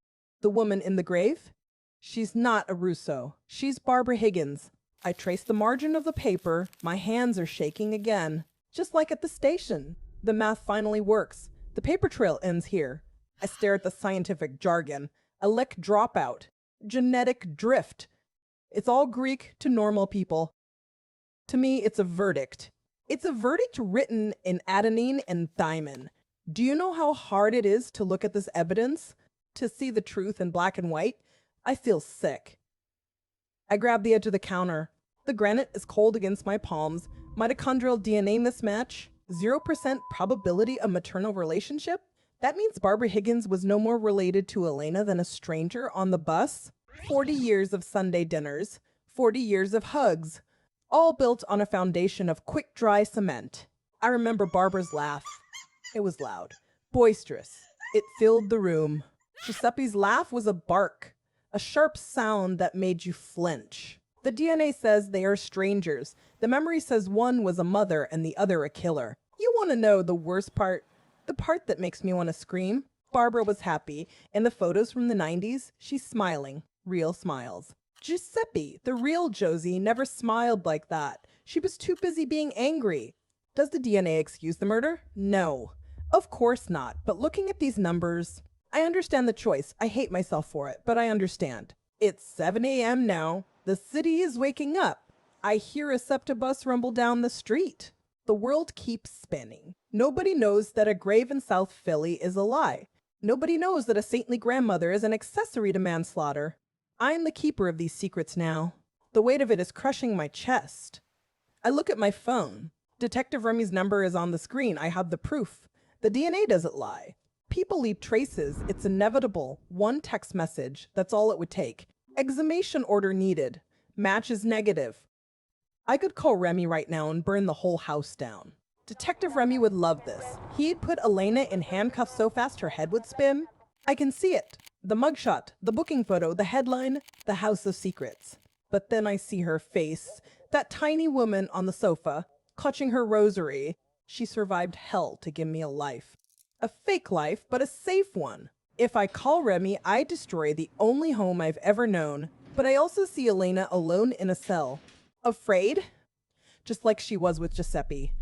The woman in the grave? She's not a Russo. She's Barbara Higgins. I trace the margin of the paper. My hands are shaking again. Just like at the station. The math finally works. The paper trail ends here. I stare at the scientific jargon. Elect dropout. Genetic drift. It's all Greek to normal people. To me, it's a verdict. It's a verdict written in adenine and thymine. Do you know how hard it is to look at this evidence? To see the truth in black and white? I feel sick. I grab the edge of the counter. The granite is cold against my palms. Mitochondrial DNA mismatch. 0% probability of maternal relationship? That means Barbara Higgins was no more related to Elena than a stranger on the bus? 40 years of Sunday dinners. 40 years of hugs. All built on a foundation of quick dry cement. I remember Barbara's laugh. It was loud. Boisterous. It filled the room. Giuseppe's laugh was a bark. A sharp sound that made you flinch. The DNA says they are strangers. The memory says one was a mother and the other a killer. You want to know the worst part? The part that makes me want to scream? Barbara was happy. In the photos from the 90s, she's smiling. Real smiles. Giuseppe, the real Josie, never smiled like that. She was too busy being angry. Does the DNA excuse the murder? No. Of course not. But looking at these numbers, I understand the choice. I hate myself for it, but I understand. It's 7 a.m. now. The city is waking up. I hear a SEPTA bus rumble down the street. The world keeps spinning. Nobody knows that a grave in South Philly is a lie. Nobody knows that a saintly grandmother is an accessory to manslaughter. I'm the keeper of these secrets now. The weight of it is crushing my chest. I look at my phone. Detective Remy's number is on the screen. I have the proof. The DNA doesn't lie. People leave traces. It's inevitable. One text message. That's all it would take. Exhumation order needed. Match is negative. I could call Remy right now and burn the whole house down. Detective Remy would love this. He'd put Elena in handcuffs so fast her head would spin. I can see it. The mugshot, the booking photo, the headline, the House of Secrets. But then I see her face. That tiny woman on the sofa, clutching her rosary. She survived hell to give me a life. A fake life, but a safe one. If I call Remy, I destroy the only home I've ever known. But I also see Elena alone in a cell. Afraid? Just like she was with Giuseppe.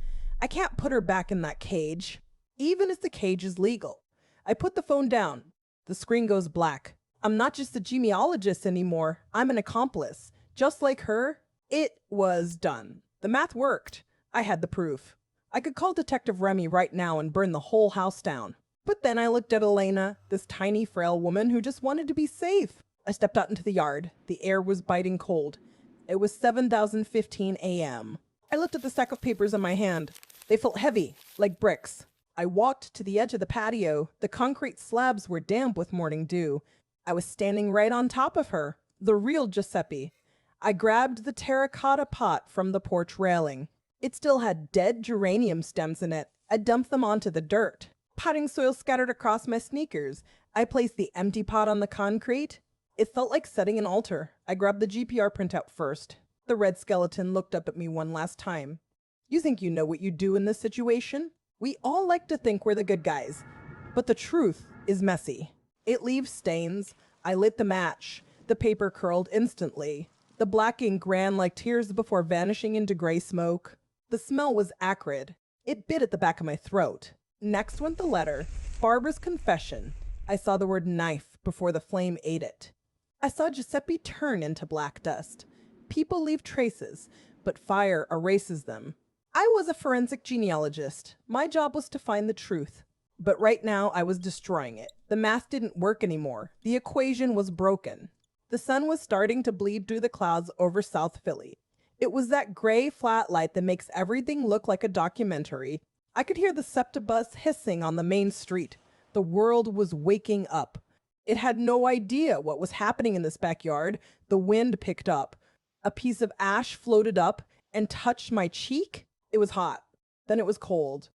I can't put her back in that cage, even if the cage is legal. I put the phone down. The screen goes black. I'm not just a genealogist anymore. I'm an accomplice. Just like her, it was done. The math worked. I had the proof. I could call Detective Remy right now and burn the whole house down. But then I looked at Elena, this tiny, frail woman who just wanted to be safe. I stepped out into the yard. The air was biting cold. It was 7:15 a.m. I looked at the stack of papers in my hand. They felt heavy, like bricks. I walked to the edge of the patio. The concrete slabs were damp with morning dew. I was standing right on top of her, the real Giuseppe. I grabbed the terracotta pot from the porch railing. It still had dead geranium stems in it. I dumped them onto the dirt. Potting soil scattered across my sneakers. I placed the empty pot on the concrete. It felt like setting an altar. I grabbed the GPR printout first. The red skeleton looked up at me one last time. You think you know what you do in this situation? We all like to think we're the good guys, but the truth is messy. It leaves stains. I lit the match. The paper curled instantly. The black ink ran like tears before vanishing into gray smoke. The smell was acrid. It bit at the back of my throat. Next went the letter, Barbara's confession. I saw the word knife before the flame ate it. I saw Giuseppe turn into black dust. People leave traces, but fire erases them. I was a forensic genealogist. My job was to find the truth. But right now I was destroying it. The math didn't work anymore. The equation was broken. The sun was starting to bleed through the clouds over South Philly. It was that gray flat light that makes everything look like a documentary. I could hear the SEPTA bus hissing on the main street. The world was waking up. It had no idea what was happening in this backyard. The wind picked up. A piece of ash floated up and touched my cheek. It was hot. Then it was cold.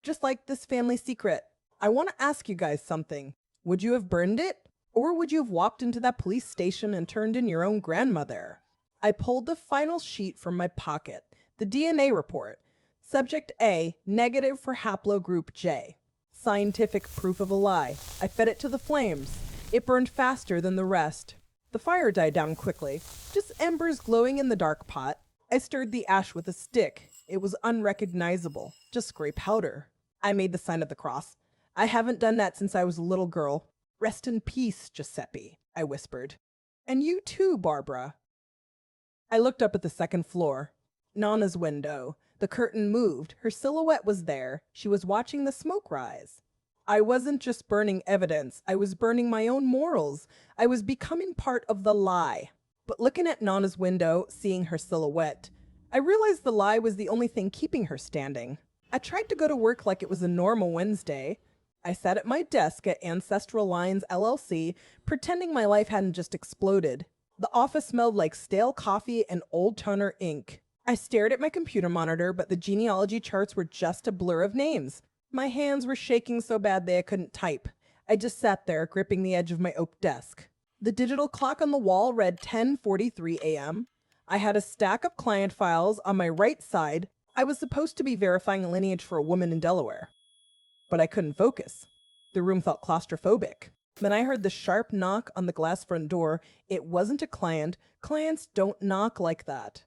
Just like this family secret. I want to ask you guys something. Would you have burned it? Or would you have walked into that police station and turned in your own grandmother? I pulled the final sheet from my pocket. The DNA report. Subject A, negative for haplogroup J. Scientific proof of a lie. I fed it to the flames. It burned faster than the rest. The fire died down quickly. Just embers glowing in the dark pot. I stirred the ash with a stick. It was unrecognizable. Just gray powder. I made the sign of the cross. I haven't done that since I was a little girl. Rest in peace, Giuseppe, I whispered. And you too, Barbara. I looked up at the second floor. Nana's window. The curtain moved. Her silhouette was there. She was watching the smoke rise. I wasn't just burning evidence. I was burning my own morals. I was becoming part of the lie. But looking at Nana's window, seeing her silhouette, I realized the lie was the only thing keeping her standing. I tried to go to work like it was a normal Wednesday. I sat at my desk at Ancestral Lines LLC, pretending my life hadn't just exploded. The office smelled like stale coffee and old toner ink. I stared at my computer monitor, but the genealogy charts were just a blur of names. My hands were shaking so badly I couldn't type. I just sat there, gripping the edge of my oak desk. The digital clock on the wall read 10:43 a.m. I had a stack of client files on my right side. I was supposed to be verifying a lineage for a woman in Delaware. But I couldn't focus. The room felt claustrophobic. Then I heard the sharp knock on the glass front door. It wasn't a client. Clients don't knock like that.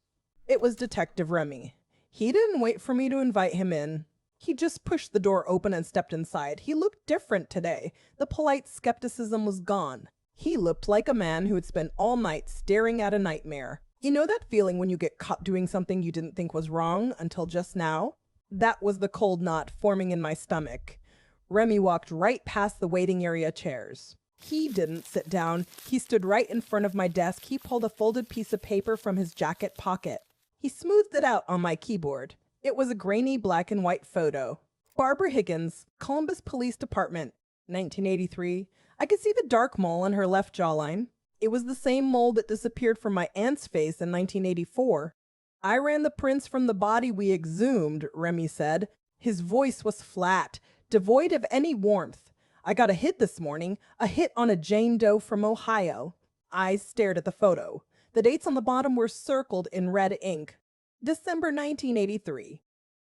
It was Detective Remy. He didn't wait for me to invite him in. He just pushed the door open and stepped inside. He looked different today. The polite skepticism was gone. He looked like a man who had spent all night staring at a nightmare. You know that feeling when you get caught doing something you didn't think was wrong until just now? That was the cold knot forming in my stomach. Remy walked right past the waiting area chairs. He didn't sit down. He stood right in front of my desk. He pulled a folded piece of paper from his jacket pocket. He smoothed it out on my keyboard. It was a grainy black and white photo. Barbara Higgins, Columbus Police Department, 1983. I could see the dark mole on her left jawline. It was the same mole that disappeared from my aunt's face in 1984. I ran the prints from the body we exhumed, Remy said. His voice was flat, devoid of any warmth. I got a hit this morning, a hit on a Jane Doe from Ohio. I stared at the photo. The dates on the bottom were circled in red ink. December 1983.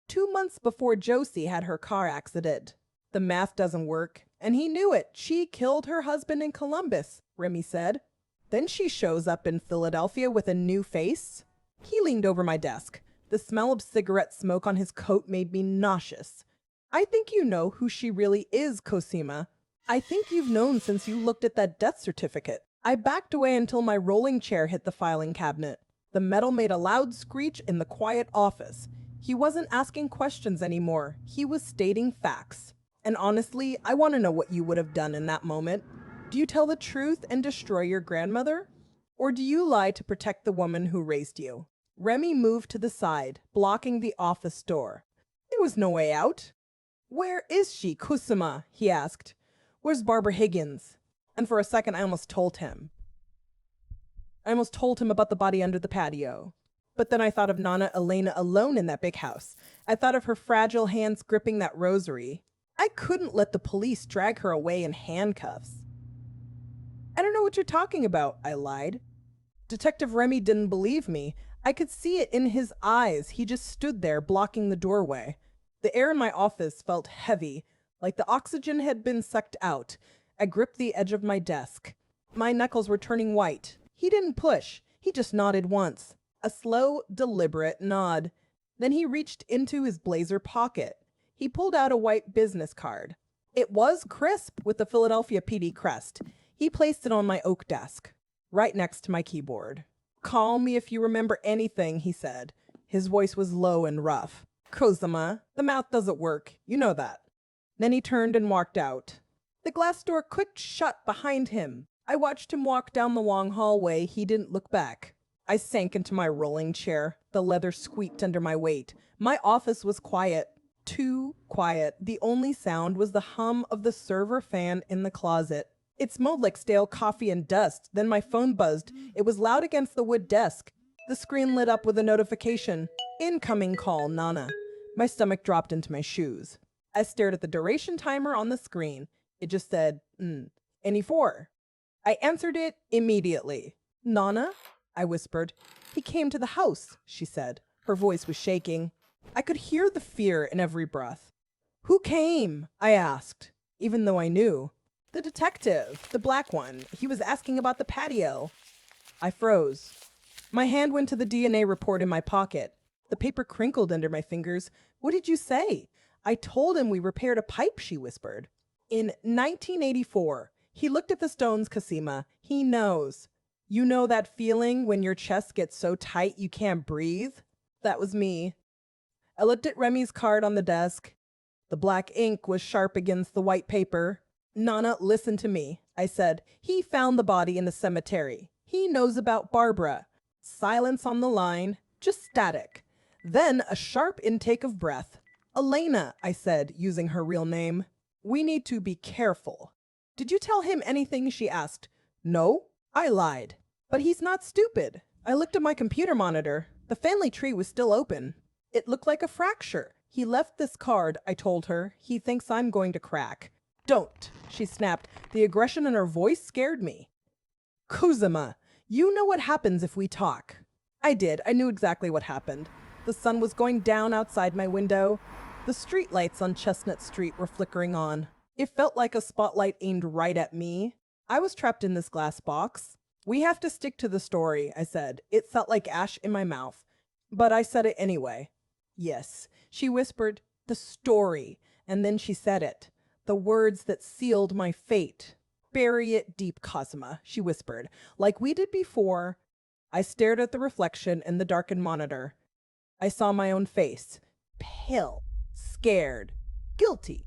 2 months before Josie had her car accident. The math doesn't work, and he knew it. She killed her husband in Columbus, Remy said. Then she shows up in Philadelphia with a new face. He leaned over my desk. The smell of cigarette smoke on his coat made me nauseous. I think you know who she really is, Cosima. I think you've known since you looked at that death certificate. I backed away until my rolling chair hit the filing cabinet. The metal made a loud screech in the quiet office. He wasn't asking questions anymore. He was stating facts. And honestly, I want to know what you would have done in that moment. Do you tell the truth and destroy your grandmother? Or do you lie to protect the woman who raised you? Remy moved to the side, blocking the office door. There was no way out. Where is she, Cosima? He asked. Where's Barbara Higgins? And for a second, I almost told him. About the body under the patio. But then I thought of Nana Elena alone in that big house. I thought of her fragile hands gripping that rosary. I couldn't let the police drag her away in handcuffs. I don't know what you're talking about, I lied. Detective Remy didn't believe me. I could see it in his eyes. He just stood there blocking the doorway. The air in my office felt heavy, like the oxygen had been sucked out. I gripped the edge of my desk. My knuckles were turning white. He didn't push. He just nodded once. A slow, deliberate nod. Then he reached into his blazer pocket. He pulled out a white business card. It was crisp with the Philadelphia PD crest. He placed it on my oak desk, right next to my keyboard. "Call me if you remember anything," he said. His voice was low and rough. "Cosima, the mouth doesn't work. You know that." Then he turned and walked out. The glass door clicked shut behind him. I watched him walk down the long hallway. He didn't look back. I sank into my rolling chair. The leather squeaked under my weight. My office was quiet. Too quiet. The only sound was the hum of the server fan in the closet. It smelled like stale coffee and dust. Then my phone buzzed. It was loud against the wood desk. The screen lit up with a notification. "Incoming call, Nana." My stomach dropped into my shoes. I stared at the duration timer on the screen. It just said, "Any four." I answered it immediately. "Nana?" I whispered. "He came to the house," she said. Her voice was shaking. I could hear the fear in every breath. "Who came?" I asked, even though I knew. "The detective, the black one. He was asking about the patio." I froze. My hand went to the DNA report in my pocket. The paper crinkled under my fingers. "What did you say?" "I told him we repaired a pipe," she whispered. "In 1984. He looked at the stones, Cosima. He knows. You know that feeling when your chest gets so tight you can't breathe? That was me." I looked at Remy's card on the desk. The black ink was sharp against the white paper. "Nana, listen to me," I said. "He found the body in the cemetery. He knows about Barbara." Silence on the line, just static. Then a sharp intake of breath. "Elena," I said, using her real name. "We need to be careful." "Did you tell him anything?" she asked. "No," I lied. "But he's not stupid." I looked at my computer monitor. The family tree was still open. It looked like a fracture. "He left this card," I told her. "He thinks I'm going to crack." "Don't," she snapped. The aggression in her voice scared me. "Cosima, you know what happens if we talk." I did. I knew exactly what happened. The sun was going down outside my window. The streetlights on Chestnut Street were flickering on. It felt like a spotlight aimed right at me. I was trapped in this glass box. "We have to stick to the story," I said. It felt like ash in my mouth, but I said it anyway. "Yes," she whispered, "the story." And then she said it. The words that sealed my fate. "Bury it deep, Cosima," she whispered, "like we did before." I stared at the reflection in the darkened monitor. I saw my own face. Pale, scared, guilty.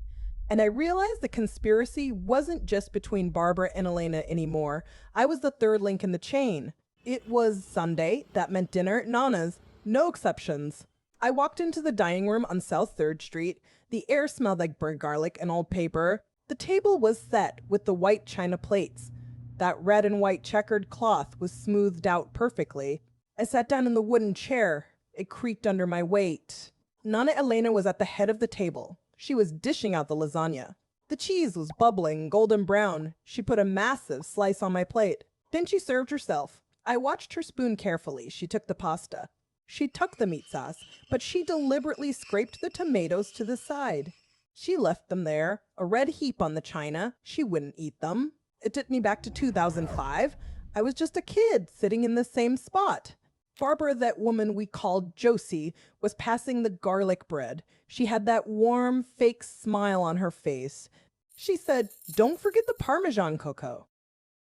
And I realized the conspiracy wasn't just between Barbara and Elena anymore. I was the third link in the chain. It was Sunday. That meant dinner at Nana's. No exceptions. I walked into the dining room on South 3rd Street. The air smelled like burnt garlic and old paper. The table was set with the white china plates. That red and white checkered cloth was smoothed out perfectly. I sat down in the wooden chair. It creaked under my weight. Nana Elena was at the head of the table. She was dishing out the lasagna. The cheese was bubbling golden brown. She put a massive slice on my plate. Then she served herself. I watched her spoon carefully. She took the pasta. She took the meat sauce, but she deliberately scraped the tomatoes to the side. She left them there, a red heap on the china. She wouldn't eat them. It took me back to 2005. I was just a kid sitting in the same spot. Barbara, that woman we called Josie, was passing the garlic bread. She had that warm, fake smile on her face. She said, "Don't forget the Parmesan, Coco."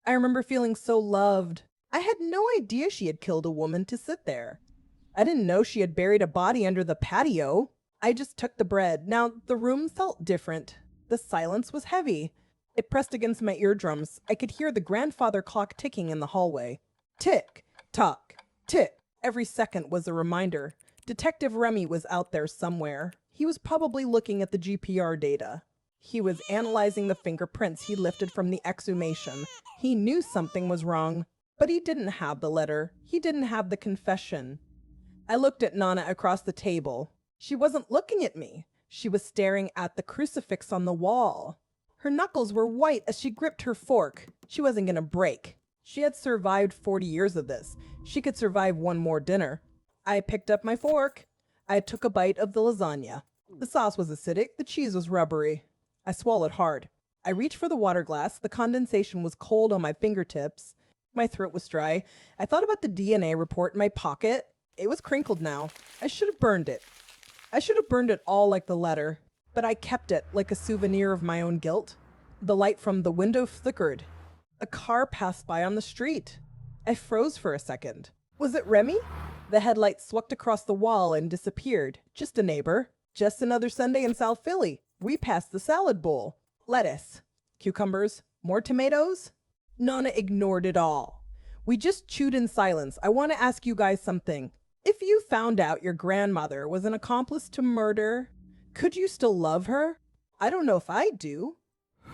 I remember feeling so loved. I had no idea she had killed a woman to sit there. I didn't know she had buried a body under the patio. I just took the bread. Now, the room felt different. The silence was heavy. It pressed against my eardrums. I could hear the grandfather clock ticking in the hallway. Tick, tock, tick. Every second was a reminder. Detective Remy was out there somewhere. He was probably looking at the GPR data. He was analyzing the fingerprints he lifted from the exhumation. He knew something was wrong, but he didn't have the letter. He didn't have the confession. I looked at Nana across the table. She wasn't looking at me. She was staring at the crucifix on the wall. Her knuckles were white as she gripped her fork. She wasn't gonna break. She had survived 40 years of this. She could survive one more dinner. I picked up my fork. I took a bite of the lasagna. The sauce was acidic, the cheese was rubbery. I swallowed hard. I reached for the water glass. The condensation was cold on my fingertips. My throat was dry. I thought about the DNA report in my pocket. It was crinkled now. I should have burned it. I should have burned it all like the letter, but I kept it like a souvenir of my own guilt. The light from the window flickered. A car passed by on the street. I froze for a second. Was it Remy? The headlight swept across the wall and disappeared. Just a neighbor. Just another Sunday in South Philly. We passed the salad bowl. Lettuce. Cucumbers. More tomatoes. Nana ignored it all. We just chewed in silence. I want to ask you guys something. If you found out your grandmother was an accomplice to murder, could you still love her? I don't know if I do,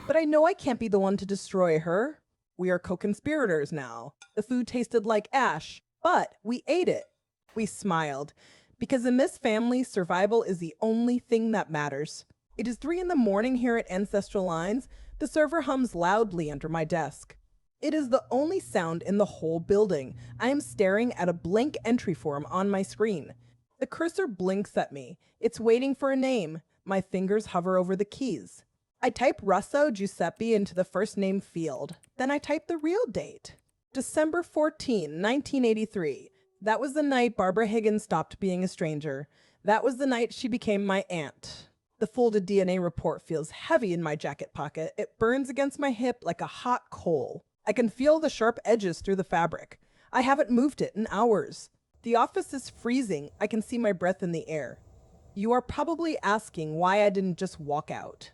but I know I can't be the one to destroy her. We are co-conspirators now. The food tasted like ash, but we ate it. We smiled, because in this family, survival is the only thing that matters. It is 3 a.m. here at Ancestral Lines. The server hums loudly under my desk. It is the only sound in the whole building. I am staring at a blank entry form on my screen. The cursor blinks at me. It's waiting for a name. My fingers hover over the keys. I type Russo Giuseppe into the first name field. Then I type the real date. December 14, 1983. That was the night Barbara Higgins stopped being a stranger. That was the night she became my aunt. The folded DNA report feels heavy in my jacket pocket. It burns against my hip like a hot coal. I can feel the sharp edges through the fabric. I haven't moved it in hours. The office is freezing. I can see my breath in the air. You are probably asking why I didn't just walk out.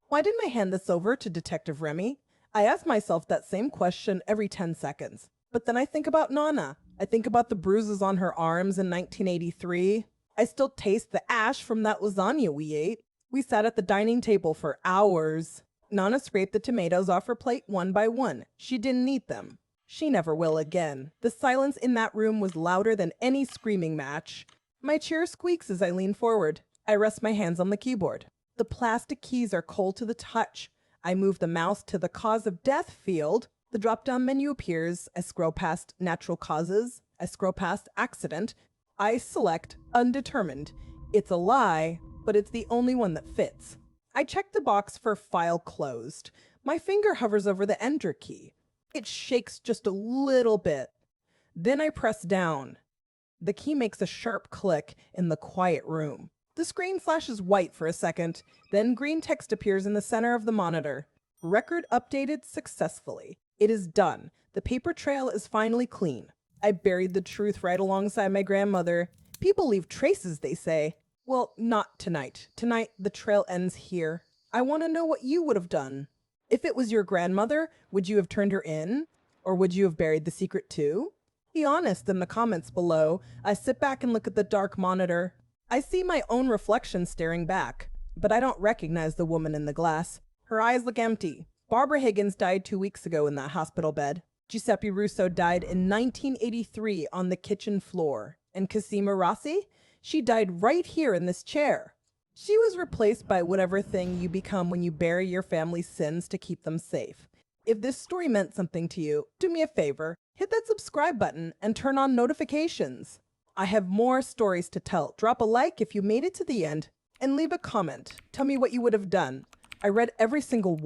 Why didn't I hand this over to Detective Remy? I ask myself that same question every 10 seconds. But then I think about Nana. I think about the bruises on her arms in 1983. I still taste the ash from that lasagna we ate. We sat at the dining table for hours. Nana scraped the tomatoes off her plate one by one. She didn't eat them. She never will again. The silence in that room was louder than any screaming match. My chair squeaks as I lean forward. I rest my hands on the keyboard. The plastic keys are cold to the touch. I move the mouse to the cause of death field. The drop-down menu appears. I scroll past natural causes. I scroll past accident. I select undetermined. It's a lie, but it's the only one that fits. I check the box for file closed. My finger hovers over the enter key. It shakes just a little bit. Then I press down. The key makes a sharp click in the quiet room. The screen flashes white for a second, then green text appears in the center of the monitor. Record updated successfully. It is done. The paper trail is finally clean. I buried the truth right alongside my grandmother. People leave traces, they say. Well, not tonight. Tonight, the trail ends here. I want to know what you would have done. If it was your grandmother, would you have turned her in? Or would you have buried the secret too? Be honest in the comments below. I sit back and look at the dark monitor. I see my own reflection staring back, but I don't recognize the woman in the glass. Her eyes look empty. Barbara Higgins died 2 weeks ago in that hospital bed. Giuseppe Russo died in 1983 on the kitchen floor. And Cosima Rossi? She died right here in this chair. She was replaced by whatever thing you become when you bury your family's sins to keep them safe. If this story meant something to you, do me a favor, hit that subscribe button and turn on notifications. I have more stories to tell. Drop a like if you made it to the end and leave a comment. Tell me what you would have done. I read every single one.